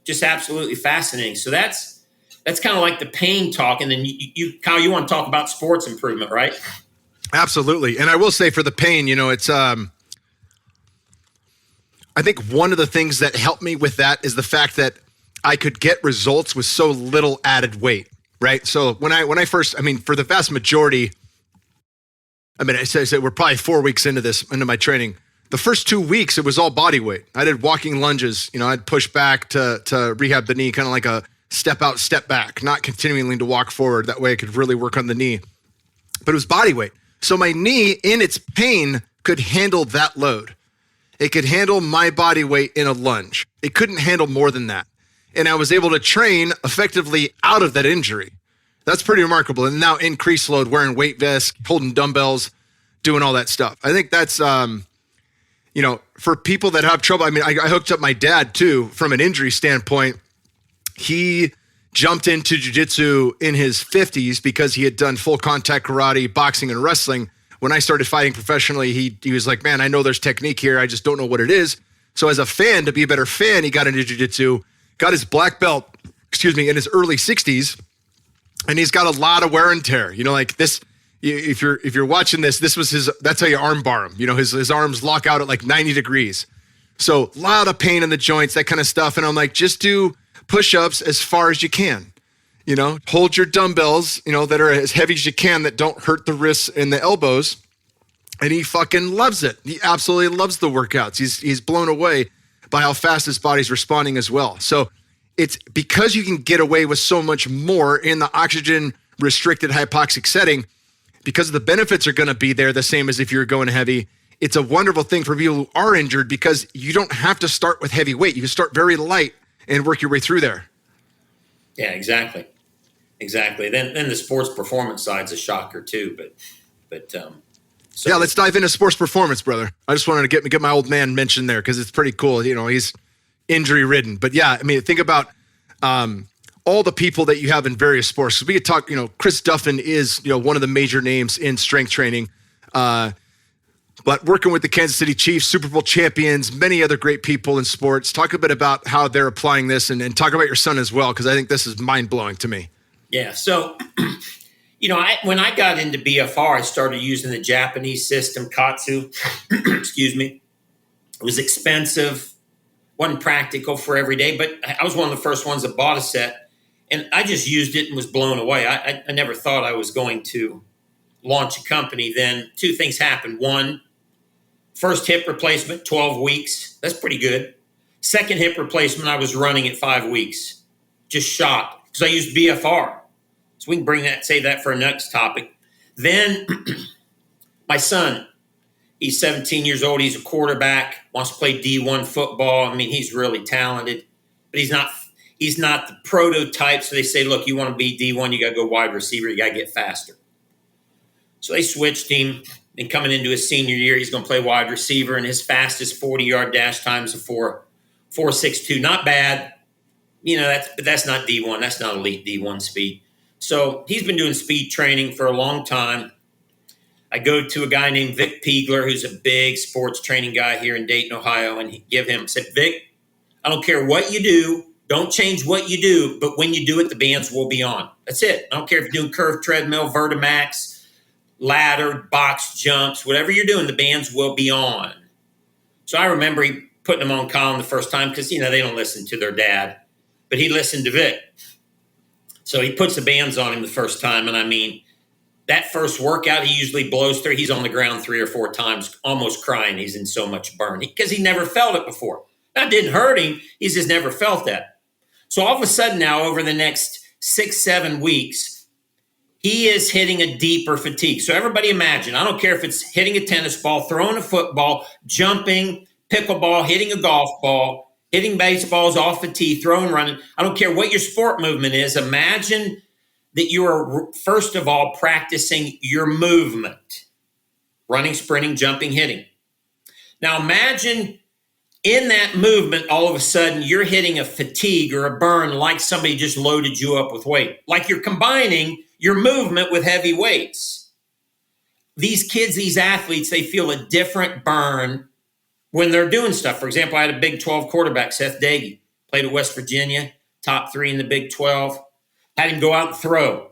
Just absolutely fascinating. So that's kind of like the pain talk. And then you Kyle, you want to talk about sports improvement, right? Absolutely. And I will say for the pain, it's I think one of the things that helped me with that is the fact that I could get results with so little added weight, right? So when I first, for the vast majority, I say we're probably 4 weeks into my training. The first 2 weeks, it was all body weight. I did walking lunges. I'd push back to rehab the knee, kind of like a step out, step back, not continuing to walk forward. That way I could really work on the knee. But it was body weight. So my knee in its pain could handle that load. It could handle my body weight in a lunge. It couldn't handle more than that. And I was able to train effectively out of that injury. That's pretty remarkable. And now increased load, wearing weight vests, holding dumbbells, doing all that stuff. I think that's, for people that have trouble. I hooked up my dad too, from an injury standpoint. He jumped into jiu-jitsu in his 50s because he had done full contact karate, boxing, and wrestling. When I started fighting professionally, he was like, man, I know there's technique here. I just don't know what it is. So as a fan, to be a better fan, he got into jiu-jitsu, got his black belt, in his early 60s. And he's got a lot of wear and tear, like this. If you're watching this was that's how you arm bar him. His arms lock out at like 90 degrees. So a lot of pain in the joints, that kind of stuff. And I'm like, just do push-ups as far as you can, hold your dumbbells, that are as heavy as you can, that don't hurt the wrists and the elbows. And he fucking loves it. He absolutely loves the workouts. He's blown away by how fast his body's responding as well. So it's because you can get away with so much more in the oxygen restricted hypoxic setting, because the benefits are going to be there the same as if you're going heavy. It's a wonderful thing for people who are injured because you don't have to start with heavy weight. You can start very light and work your way through there. Yeah, exactly. Then the sports performance side's a shocker too. But yeah, let's dive into sports performance, brother. I just wanted to get my old man mentioned there because it's pretty cool. He's injury ridden, but yeah, think about all the people that you have in various sports. So we could talk. Chris Duffin is one of the major names in strength training. But working with the Kansas City Chiefs, Super Bowl champions, many other great people in sports. Talk a bit about how they're applying this and talk about your son as well, because I think this is mind-blowing to me. Yeah. So, when I got into BFR, I started using the Japanese system, Katsu. Excuse me. It was expensive, wasn't practical for every day, but I was one of the first ones that bought a set, and I just used it and was blown away. I never thought I was going to launch a company. Then two things happened. One, first hip replacement, 12 weeks. That's pretty good. Second hip replacement, I was running at 5 weeks. Just shot because I used BFR. So we can save that for our next topic. Then my son, he's 17 years old. He's a quarterback, wants to play D1 football. He's really talented, but he's not the prototype. So they say, look, you want to be D1, you got to go wide receiver. You got to get faster. So they switched him, and coming into his senior year, he's going to play wide receiver, and his fastest 40-yard dash time is a 4.62. Not bad. That's not D1. That's not elite D1 speed. So he's been doing speed training for a long time. I go to a guy named Vic Piegler, who's a big sports training guy here in Dayton, Ohio, and said, Vic, I don't care what you do. Don't change what you do, but when you do it, the bands will be on. That's it. I don't care if you're doing curved treadmill, Vertimax, ladder, box jumps, whatever you're doing, the bands will be on. So I remember he putting them on Colin the first time because, they don't listen to their dad, but he listened to Vic. So he puts the bands on him the first time. And I mean, that first workout, he usually blows through. He's on the ground 3 or 4 times, almost crying. He's in so much burn because he never felt it before. That didn't hurt him. He's just never felt that. So all of a sudden now, over the next 6-7 weeks, he is hitting a deeper fatigue. So everybody imagine, I don't care if it's hitting a tennis ball, throwing a football, jumping, pickleball, hitting a golf ball, hitting baseballs off the tee, throwing, running. I don't care what your sport movement is. Imagine that you are, first of all, practicing your movement. Running, sprinting, jumping, hitting. Now imagine in that movement, all of a sudden, you're hitting a fatigue or a burn like somebody just loaded you up with weight. Like you're combining your movement with heavy weights. These kids, these athletes, they feel a different burn when they're doing stuff. For example, I had a Big 12 quarterback, Seth Dagey, played at West Virginia, top 3 in the Big 12. Had him go out and throw.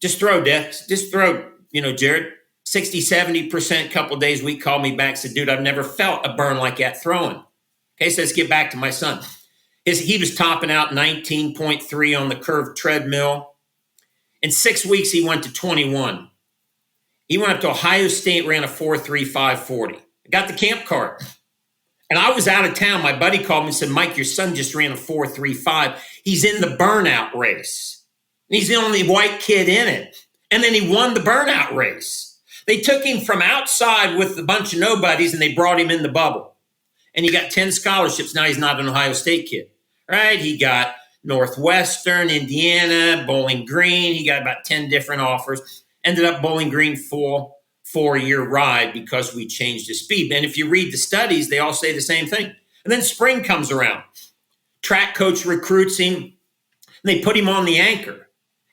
Just throw, Dex. Just throw, Jared. 60, 70%, couple of days, week, called me back, said, dude, I've never felt a burn like that throwing. Okay, so let's get back to my son. He was topping out 19.3 on the curved treadmill. In 6 weeks, he went to 21. He went up to Ohio State, ran a 4.3540. I got the camp card. And I was out of town. My buddy called me and said, Mike, your son just ran a 4.35. He's in the burnout race. And he's the only white kid in it. And then he won the burnout race. They took him from outside with a bunch of nobodies and they brought him in the bubble. And he got 10 scholarships. Now he's not an Ohio State kid, right? He got Northwestern, Indiana, Bowling Green. He got about 10 different offers. Ended up Bowling Green full 4-year ride because we changed his speed. And if you read the studies, they all say the same thing. And then spring comes around. Track coach recruits him. And they put him on the anchor.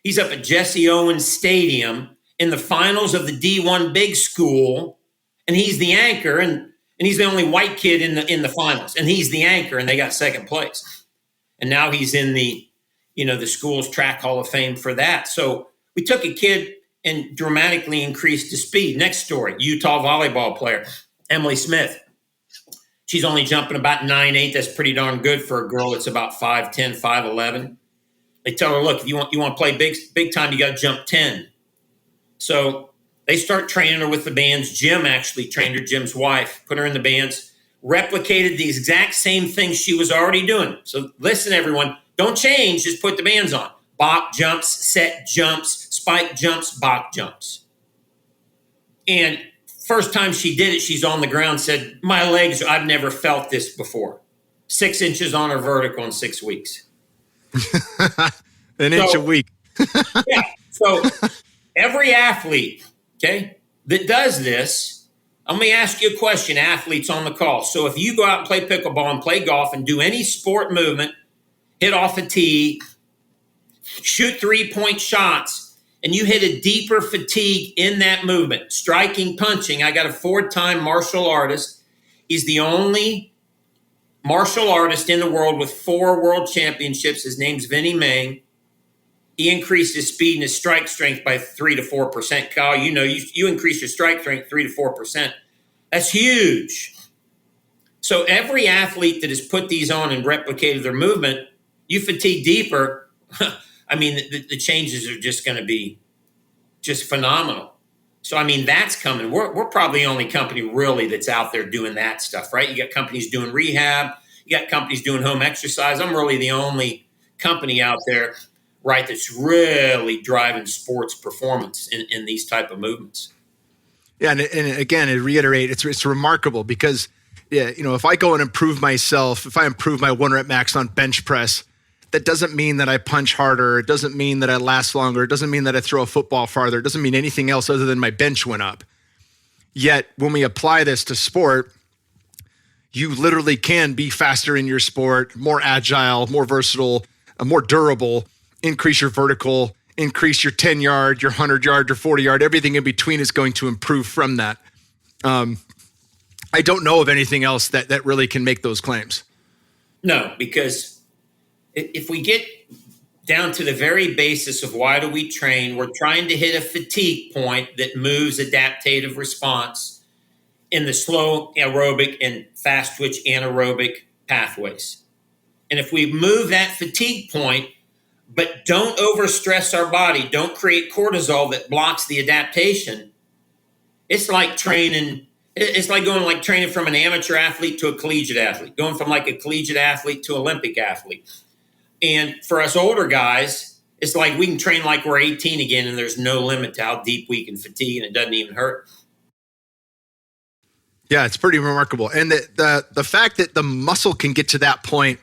He's up at Jesse Owens Stadium in the finals of the D1 big school. And he's the anchor. And he's the only white kid in the finals. And he's the anchor, and they got second place. And now he's in the school's track hall of fame for that. So we took a kid and dramatically increased his speed. Next story, Utah volleyball player, Emily Smith. She's only jumping about 9.8. That's pretty darn good for a girl that's about 5'10", 5'11". They tell her, look, if you want to play big time, you got to jump 10. So they start training her with the bands. Jim actually trained her, Jim's wife, put her in the bands, replicated the exact same thing she was already doing. So listen, everyone, don't change, just put the bands on. Bach jumps, set jumps, spike jumps, Bach jumps. And first time she did it, she's on the ground, said, my legs, I've never felt this before. 6 inches on her vertical in 6 weeks. Inch a week. Yeah. So every athlete, okay, that does this, let me ask you a question, athletes on the call. So if you go out and play pickleball and play golf and do any sport movement, hit off a tee, shoot 3-point shots, and you hit a deeper fatigue in that movement, striking, punching. I got a 4-time martial artist. He's the only martial artist in the world with 4 world championships. His name's Vinny Mang. He increased his speed and his strike strength by 3 to 4%. Kyle, you increase your strike strength 3 to 4%. That's huge. So every athlete that has put these on and replicated their movement, you fatigue deeper. I mean, the changes are just going to be just phenomenal. So, I mean, that's coming. We're probably the only company really that's out there doing that stuff, right? You got companies doing rehab. You got companies doing home exercise. I'm really the only company out there, right, that's really driving sports performance in these type of movements. Yeah, and again, to reiterate, it's remarkable because, if I go and improve myself, if I improve my 1 rep max on bench press, that doesn't mean that I punch harder. It doesn't mean that I last longer. It doesn't mean that I throw a football farther. It doesn't mean anything else other than my bench went up. Yet, when we apply this to sport, you literally can be faster in your sport, more agile, more versatile, more durable, increase your vertical, increase your 10-yard, your 100-yard, your 40-yard. Everything in between is going to improve from that. I don't know of anything else that really can make those claims. No, because if we get down to the very basis of why do we train. We're trying to hit a fatigue point that moves adaptive response in the slow aerobic and fast twitch anaerobic pathways. And if we move that fatigue point, but don't overstress our body, don't create cortisol that blocks the adaptation, it's like training. It's like going like training from an amateur athlete to a collegiate athlete, going from like a collegiate athlete to Olympic athlete. And for us older guys, it's like we can train like we're 18 again, and there's no limit to how deep we can fatigue, and it doesn't even hurt. Yeah, it's pretty remarkable. And the fact that the muscle can get to that point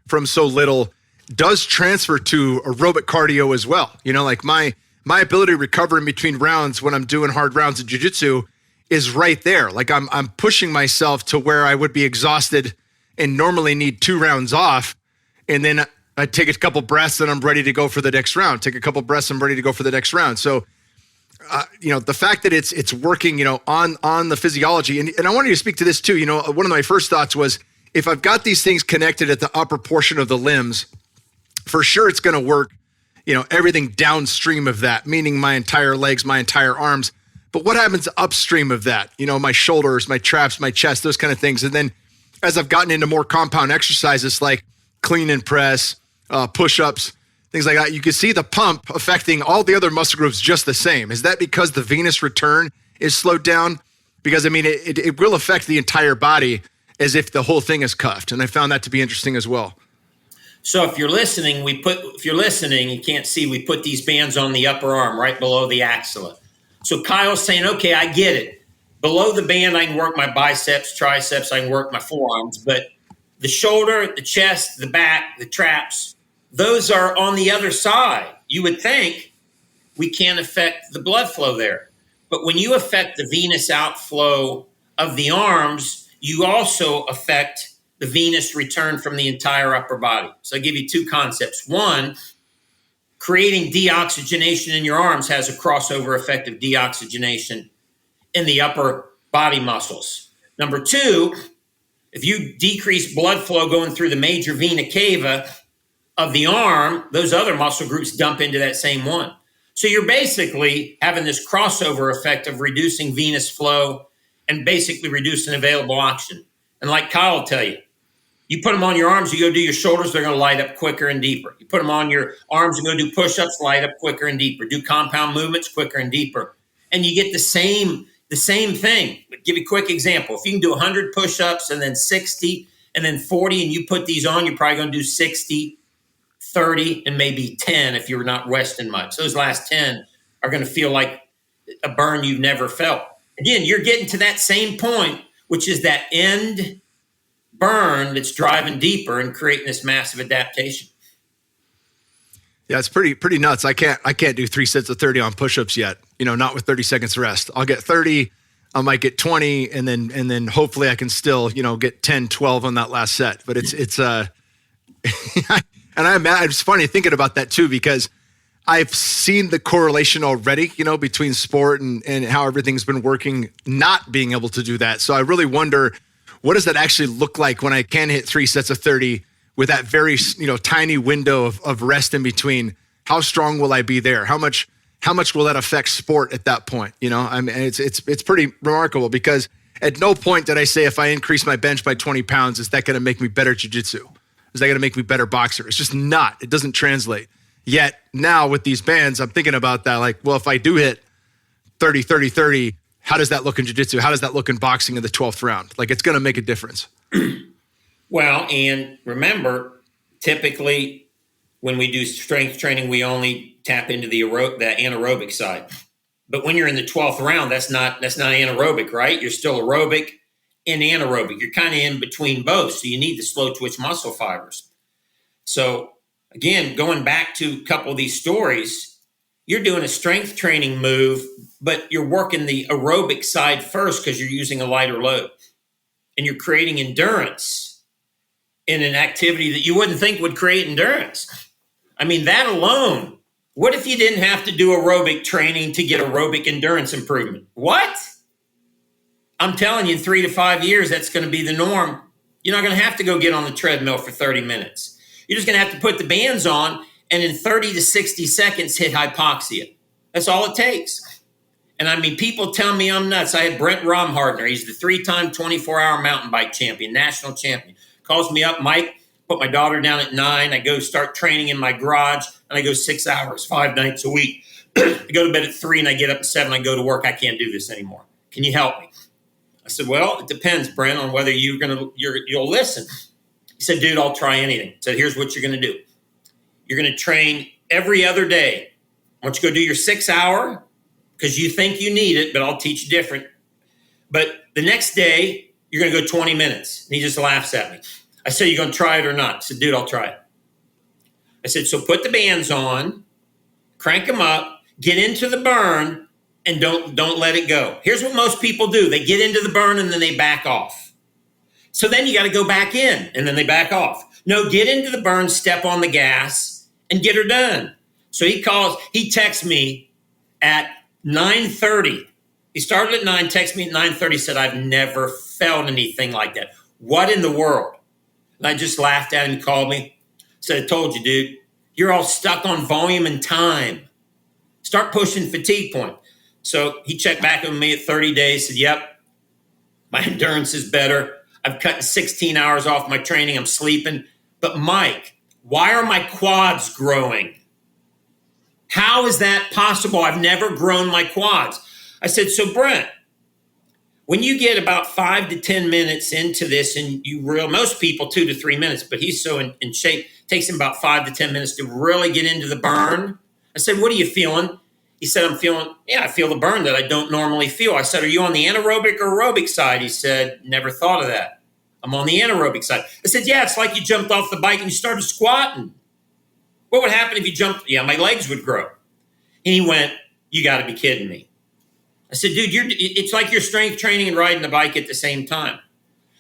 from so little does transfer to aerobic cardio as well. You know, like my ability to recover in between rounds when I'm doing hard rounds of jiu-jitsu is right there. Like I'm pushing myself to where I would be exhausted and normally need 2 rounds off. And then I take a couple breaths and I'm ready to go for the next round. Take a couple breaths, I'm ready to go for the next round. So, you know, the fact that it's working, you know, on the physiology. And I wanted to speak to this too. You know, one of my first thoughts was if I've got these things connected at the upper portion of the limbs, for sure it's going to work, you know, everything downstream of that, meaning my entire legs, my entire arms. But what happens upstream of that? You know, my shoulders, my traps, my chest, those kind of things. And then as I've gotten into more compound exercises like clean and press, push-ups, things like that, you can see the pump affecting all the other muscle groups just the same. Is that because the venous return is slowed down? Because I mean, it will affect the entire body as if the whole thing is cuffed. And I found that to be interesting as well. So if you're listening, you can't see, we put these bands on the upper arm right below the axilla. So Kyle's saying, okay, I get it. Below the band, I can work my biceps, triceps, I can work my forearms, but the shoulder, the chest, the back, the traps, those are on the other side. You would think we can't affect the blood flow there. But when you affect the venous outflow of the arms, you also affect the venous return from the entire upper body. So I'll give you 2 concepts. One, creating deoxygenation in your arms has a crossover effect of deoxygenation in the upper body muscles. Number 2, if you decrease blood flow going through the major vena cava of the arm, those other muscle groups dump into that same one. So you're basically having this crossover effect of reducing venous flow and basically reducing available oxygen. And like Kyle will tell you, you put them on your arms, you go do your shoulders, they're going to light up quicker and deeper. You put them on your arms, you go do push-ups, light up quicker and deeper. Do compound movements quicker and deeper. And you get the same thing. But give you a quick example. If you can do 100 push-ups and then 60 and then 40 and you put these on, you're probably going to do 60, 30, and maybe 10 if you're not resting much. Those last 10 are going to feel like a burn you've never felt. Again, you're getting to that same point, which is that end burn that's driving deeper and creating this massive adaptation. Yeah, it's pretty nuts. I can't do 3 sets of 30 on push-ups yet, you know, not with 30 seconds rest. I'll get 30, I might get 20, and then hopefully I can still, you know, get 10, 12 on that last set. But it's and it's funny thinking about that too, because I've seen the correlation already, you know, between sport and how everything's been working, not being able to do that. So I really wonder, what does that actually look like when I can hit 3 sets of 30 with that very, you know, tiny window of rest in between? How strong will I be there? How much will that affect sport at that point? You know, I mean, it's pretty remarkable, because at no point did I say if I increase my bench by 20 pounds, is that going to make me better jiu-jitsu? Is that going to make me better boxer? It's just not. It doesn't translate. Yet now with these bands, I'm thinking about that. Like, well, if I do hit 30, 30, 30, how does that look in jiu-jitsu? How does that look in boxing in the 12th round? Like, it's going to make a difference. Well, and remember, typically when we do strength training, we only tap into the anaerobic side. But when you're in the 12th round, that's not anaerobic, right? You're still aerobic and anaerobic. You're kind of in between both. So you need the slow twitch muscle fibers. So again, going back to a couple of these stories, you're doing a strength training move, but you're working the aerobic side first because you're using a lighter load. And you're creating endurance in an activity that you wouldn't think would create endurance. I mean, that alone, what if you didn't have to do aerobic training to get aerobic endurance improvement? What? I'm telling you, in 3 to 5 years, that's going to be the norm. You're not going to have to go get on the treadmill for 30 minutes. You're just going to have to put the bands on and in 30 to 60 seconds hit hypoxia. That's all it takes. And I mean, people tell me I'm nuts. I had Brent Romhardner. He's the 3-time 24-hour mountain bike champion, national champion. Calls me up, Mike, put my daughter down at 9. I go start training in my garage, and I go 6 hours, 5 nights a week. I go to bed at 3, and I get up at 7. I go to work. I can't do this anymore. Can you help me? I said, well, it depends, Brent, on whether you'll listen. He said, dude, I'll try anything. I said, here's what you're going to do. You're going to train every other day. I want you to go do your 6-hour because you think you need it, but I'll teach you different. But the next day, you're going to go 20 minutes. And he just laughs at me. I said, you going to try it or not? I said, dude, I'll try it. I said, so put the bands on, crank them up, get into the burn, and don't let it go. Here's what most people do. They get into the burn and then they back off. So then you got to go back in and then they back off. No, get into the burn, step on the gas, and get her done. So he texts me at 9:30. He started at 9, texted me at 9:30, said, I've never felt anything like that. What in the world? And I just laughed at him, called me, said, I told you, dude, you're all stuck on volume and time. Start pushing fatigue point. So he checked back with me at 30 days, said, yep, my endurance is better. I've cut 16 hours off my training. I'm sleeping. But Mike, why are my quads growing? How is that possible? I've never grown my quads. I said, so Brent, when you get about 5 to 10 minutes into this, and most people 2 to 3 minutes, but he's so in shape, it takes him about 5 to 10 minutes to really get into the burn. I said, what are you feeling? He said, I feel the burn that I don't normally feel. I said, are you on the anaerobic or aerobic side? He said, never thought of that. I'm on the anaerobic side. I said, yeah, it's like you jumped off the bike and you started squatting. What would happen if you jumped? Yeah, my legs would grow. And he went, you got to be kidding me. I said, dude, it's like you're strength training and riding the bike at the same time.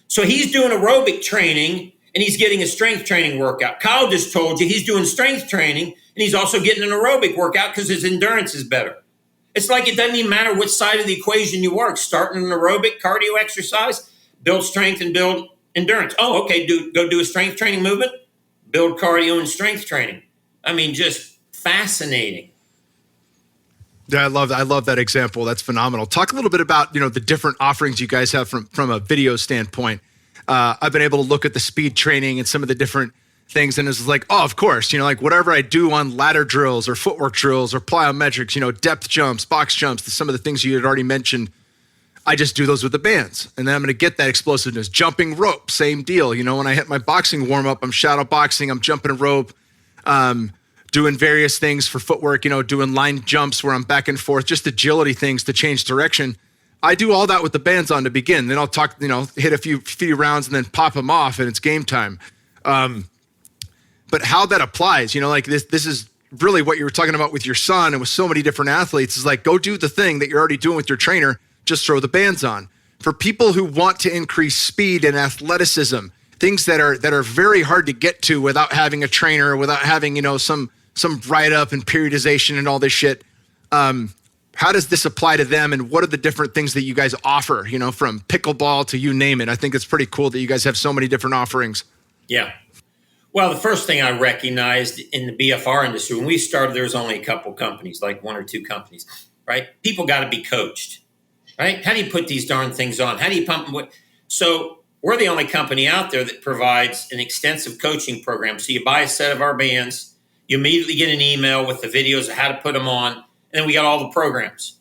So he's doing aerobic training and he's getting a strength training workout. Kyle just told you he's doing strength training and he's also getting an aerobic workout because his endurance is better. It's like it doesn't even matter which side of the equation you work. Starting an aerobic cardio exercise, build strength and build endurance. Oh, okay, go do a strength training movement, build cardio and strength training. I mean, just fascinating. Yeah, I love that example. That's phenomenal. Talk a little bit about, the different offerings you guys have from a video standpoint. I've been able to look at the speed training and some of the different things, and it's like, oh, of course, like whatever I do on ladder drills or footwork drills or plyometrics, depth jumps, box jumps, some of the things you had already mentioned, I just do those with the bands. And then I'm going to get that explosiveness. Jumping rope, same deal. When I hit my boxing warm up, I'm shadow boxing, I'm jumping a rope, doing various things for footwork, doing line jumps where I'm back and forth, just agility things to change direction. I do all that with the bands on to begin. Then I'll talk, hit a few rounds and then pop them off and it's game time. But how that applies, like this is really what you were talking about with your son and with so many different athletes is like, go do the thing that you're already doing with your trainer, just throw the bands on. For people who want to increase speed and athleticism, things that are very hard to get to without having a trainer, without having, some write-up and periodization and all this shit. How does this apply to them, and what are the different things that you guys offer, from pickleball to you name it? I think it's pretty cool that you guys have so many different offerings. Yeah. Well, the first thing I recognized in the BFR industry, when we started, there was only a couple companies, like 1 or 2 companies, right? People got to be coached, right? How do you put these darn things on? How do you pump them? So we're the only company out there that provides an extensive coaching program. So you buy a set of our bands, you immediately get an email with the videos of how to put them on, and then we got all the programs.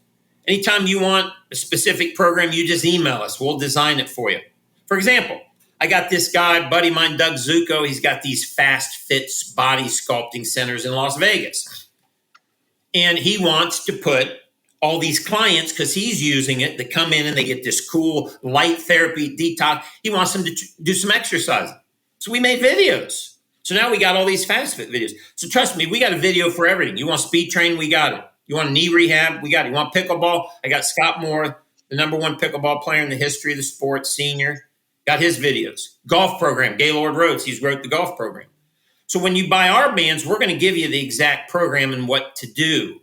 Anytime you want a specific program, you just email us. We'll design it for you. For example, I got this guy, buddy of mine, Doug Zuko. He's got these fast fits body sculpting centers in Las Vegas. And he wants to put all these clients, because he's using it, that come in and they get this cool light therapy detox. He wants them to do some exercising. So we made videos. So now we got all these fast fit videos. So trust me, we got a video for everything. You want speed training? We got it. You want knee rehab? We got it. You want pickleball? I got Scott Moore, the #1 pickleball player in the history of the sport, senior. Got his videos. Golf program, Gaylord Rhodes. He's wrote the golf program. So when you buy our bands, we're going to give you the exact program and what to do.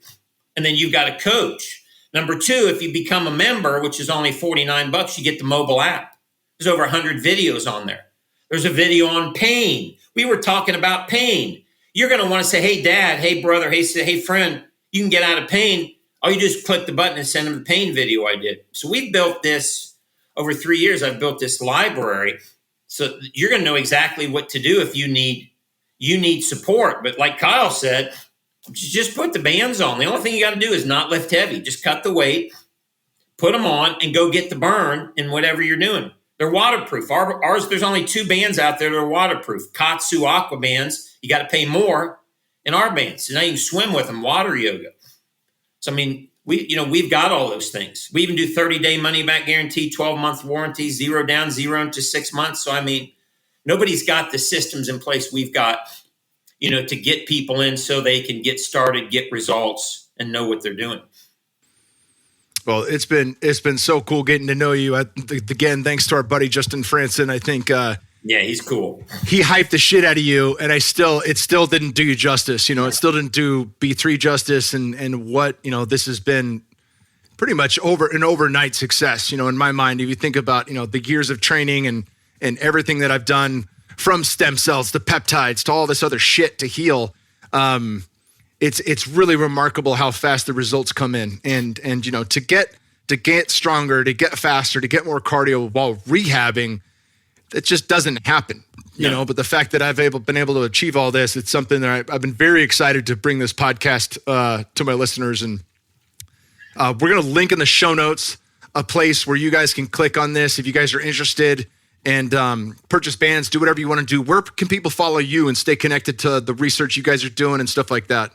And then you've got a coach. #2, if you become a member, which is only $49, you get the mobile app. There's over 100 videos on there. There's a video on pain. We were talking about pain. you're going to want to say, hey, dad, hey, brother, hey, friend, you can get out of pain. All you do is click the button and send them the pain video I did. So we've built this over 3 years. I've built this library. So you're going to know exactly what to do if you need support. But like Kyle said, just put the bands on. The only thing you got to do is not lift heavy. Just cut the weight, put them on, and go get the burn in whatever you're doing. They're waterproof. Ours, there's only 2 bands out there that are waterproof. Katsu Aqua bands, you got to pay more in our bands. So now you can swim with them, water yoga. So, I mean, we've got all those things. We even do 30-day money-back guarantee, 12-month warranty, 0 down, 0 into 6 months. So, I mean, nobody's got the systems in place we've got, to get people in so they can get started, get results, and know what they're doing. Well, it's been so cool getting to know you. Again, thanks to our buddy Justin Franson. I think yeah, he's cool. He hyped the shit out of you, and it still didn't do you justice. It still didn't do B3 justice, and what this has been pretty much an overnight success. In my mind, if you think about the years of training and everything that I've done, from stem cells to peptides to all this other shit to heal. It's really remarkable how fast the results come in, and to get stronger, to get faster, to get more cardio while rehabbing, it just doesn't happen, but the fact that I've been able to achieve all this, it's something that I've been very excited to bring this podcast to my listeners. And we're going to link in the show notes a place where you guys can click on this if you guys are interested and purchase bands, do whatever you want to do. Where can people follow you and stay connected to the research you guys are doing and stuff like that?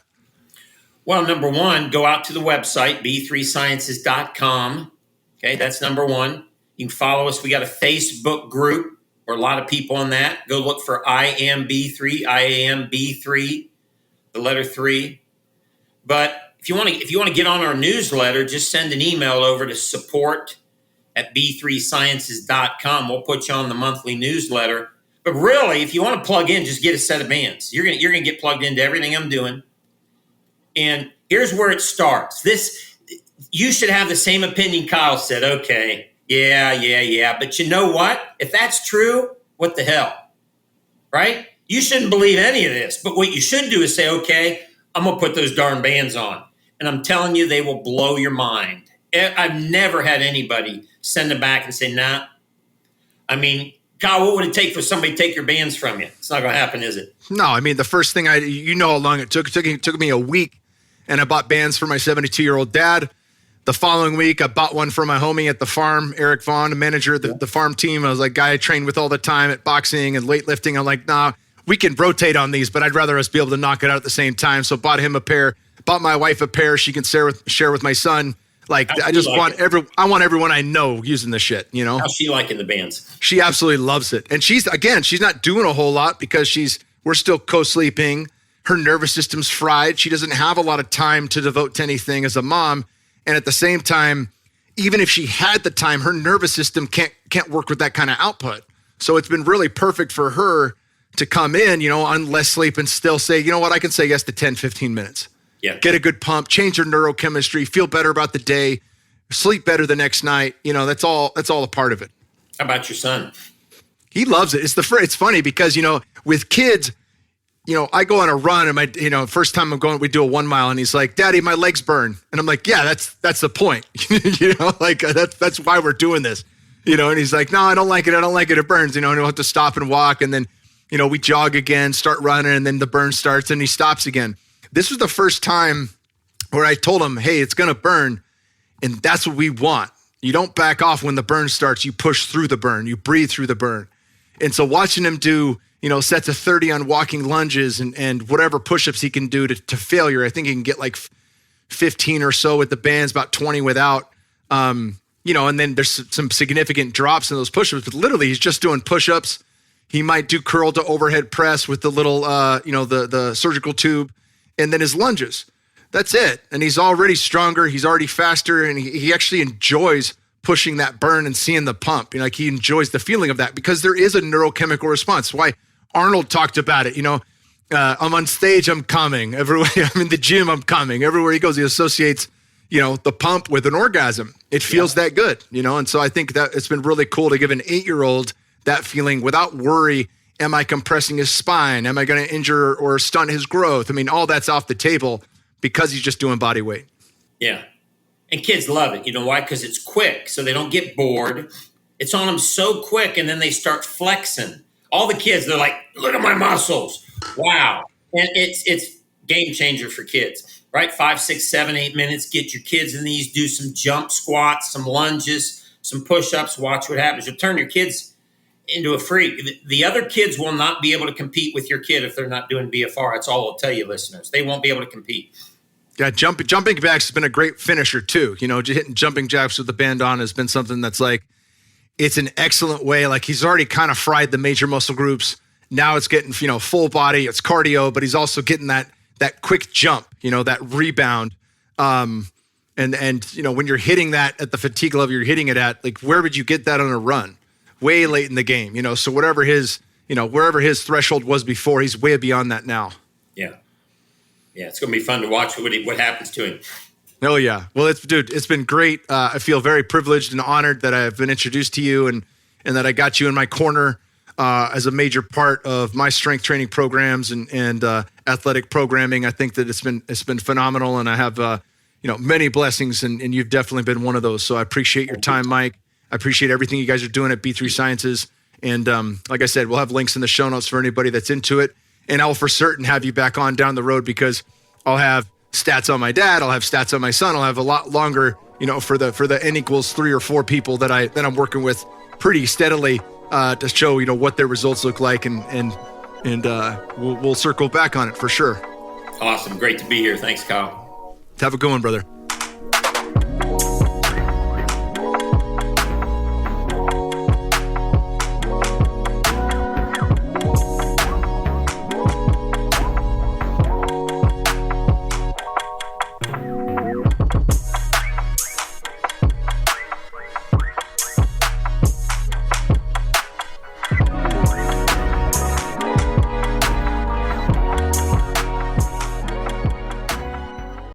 Well, number one, go out to the website, b3sciences.com. Okay, that's number one. You can follow us. We got a Facebook group where a lot of people on that. Go look for I am B3, the letter 3. But if you want to get on our newsletter, just send an email over to support@b3sciences.com. We'll put you on the monthly newsletter. But really, if you want to plug in, just get a set of bands. You're gonna get plugged into everything I'm doing. And here's where it starts. You should have the same opinion Kyle said. Okay, yeah. But you know what? If that's true, what the hell, right? You shouldn't believe any of this. But what you should do is say, okay, I'm going to put those darn bands on. And I'm telling you, they will blow your mind. I've never had anybody send them back and say, nah. I mean, Kyle, what would it take for somebody to take your bands from you? It's not going to happen, is it? No, I mean, the first thing how long it took. It took me a week, and I bought bands for my 72-year-old dad. The following week, I bought one for my homie at the farm, Eric Vaughn, the manager of the farm team. I was like, guy I trained with all the time at boxing and weightlifting. I'm like, nah, we can rotate on these, but I'd rather us be able to knock it out at the same time. So bought him a pair, bought my wife a pair she can share with my son. Like, I want everyone I know using this shit, How's she liking the bands? She absolutely loves it. And she's not doing a whole lot because we're still co-sleeping. Her nervous system's fried. She doesn't have a lot of time to devote to anything as a mom. And at the same time, even if she had the time, her nervous system can't work with that kind of output. So it's been really perfect for her to come in, on less sleep and still say, you know what, I can say yes to 10, 15 minutes. Yeah. Get a good pump, change her neurochemistry, feel better about the day, sleep better the next night. That's all a part of it. How about your son? He loves it. It's funny because, with kids, I go on a run and first time I'm going, we do a 1 mile and he's like, Daddy, my legs burn. And I'm like, yeah, that's the point. That's why we're doing this, and he's like, no, I don't like it. It burns, and he'll have to stop and walk. And then, we jog again, start running, and then the burn starts and he stops again. This was the first time where I told him, hey, it's going to burn. And that's what we want. You don't back off when the burn starts. You push through the burn. You breathe through the burn. And so watching him do, sets of 30 on walking lunges and whatever push-ups he can do to failure. I think he can get like 15 or so with the bands, about 20 without, and then there's some significant drops in those push-ups, but literally he's just doing push-ups. He might do curl to overhead press with the little, the surgical tube, and then his lunges. That's it. And he's already stronger. He's already faster. And he actually enjoys pushing that burn and seeing the pump. He enjoys the feeling of that because there is a neurochemical response. Why Arnold talked about it. I'm on stage, I'm coming. Everywhere I'm in the gym, I'm coming. Everywhere he goes, he associates, the pump with an orgasm. It feels that good, And so I think that it's been really cool to give an 8-year-old that feeling without worry Am I compressing his spine? Am I going to injure or stunt his growth? I mean, all that's off the table because he's just doing body weight. Yeah. And kids love it. You know why? Because it's quick, so they don't get bored. It's on them so quick, and then they start flexing. All the kids, they're like, look at my muscles. Wow. And it's game changer for kids, right? 5, 6, 7, 8 minutes. Get your kids in these. Do some jump squats, some lunges, some push-ups. Watch what happens. You'll turn your kids into a freak. The other kids will not be able to compete with your kid if they're not doing BFR. That's all I'll tell you, listeners. They won't be able to compete. Yeah, jumping jacks has been a great finisher too. You know, just hitting jumping jacks with the band on has been something that's like, it's an excellent way. Like he's already kind of fried the major muscle groups. Now it's getting, you know, full body, it's cardio, but he's also getting that quick jump, you know, that rebound. And you know, when you're hitting that at the fatigue level you're hitting it at, like where would you get that on a run? Way late in the game, you know, so whatever his, you know, wherever his threshold was before, he's way beyond that now. Yeah. Yeah. It's going to be fun to watch what happens to him. Oh yeah. Well, it's been great. I feel very privileged and honored that I've been introduced to you and that I got you in my corner, as a major part of my strength training programs and athletic programming. I think that it's been phenomenal, and I have, you know, many blessings, and you've definitely been one of those. So I appreciate your time, Mike. I appreciate everything you guys are doing at B3 Sciences. And like I said, we'll have links in the show notes for anybody that's into it. And I'll for certain have you back on down the road, because I'll have stats on my dad. I'll have stats on my son. I'll have a lot longer, you know, for the N equals 3 or 4 people that I'm working with pretty steadily to show, you know, what their results look like. And we'll circle back on it for sure. Awesome. Great to be here. Thanks, Kyle. Have a good one, brother.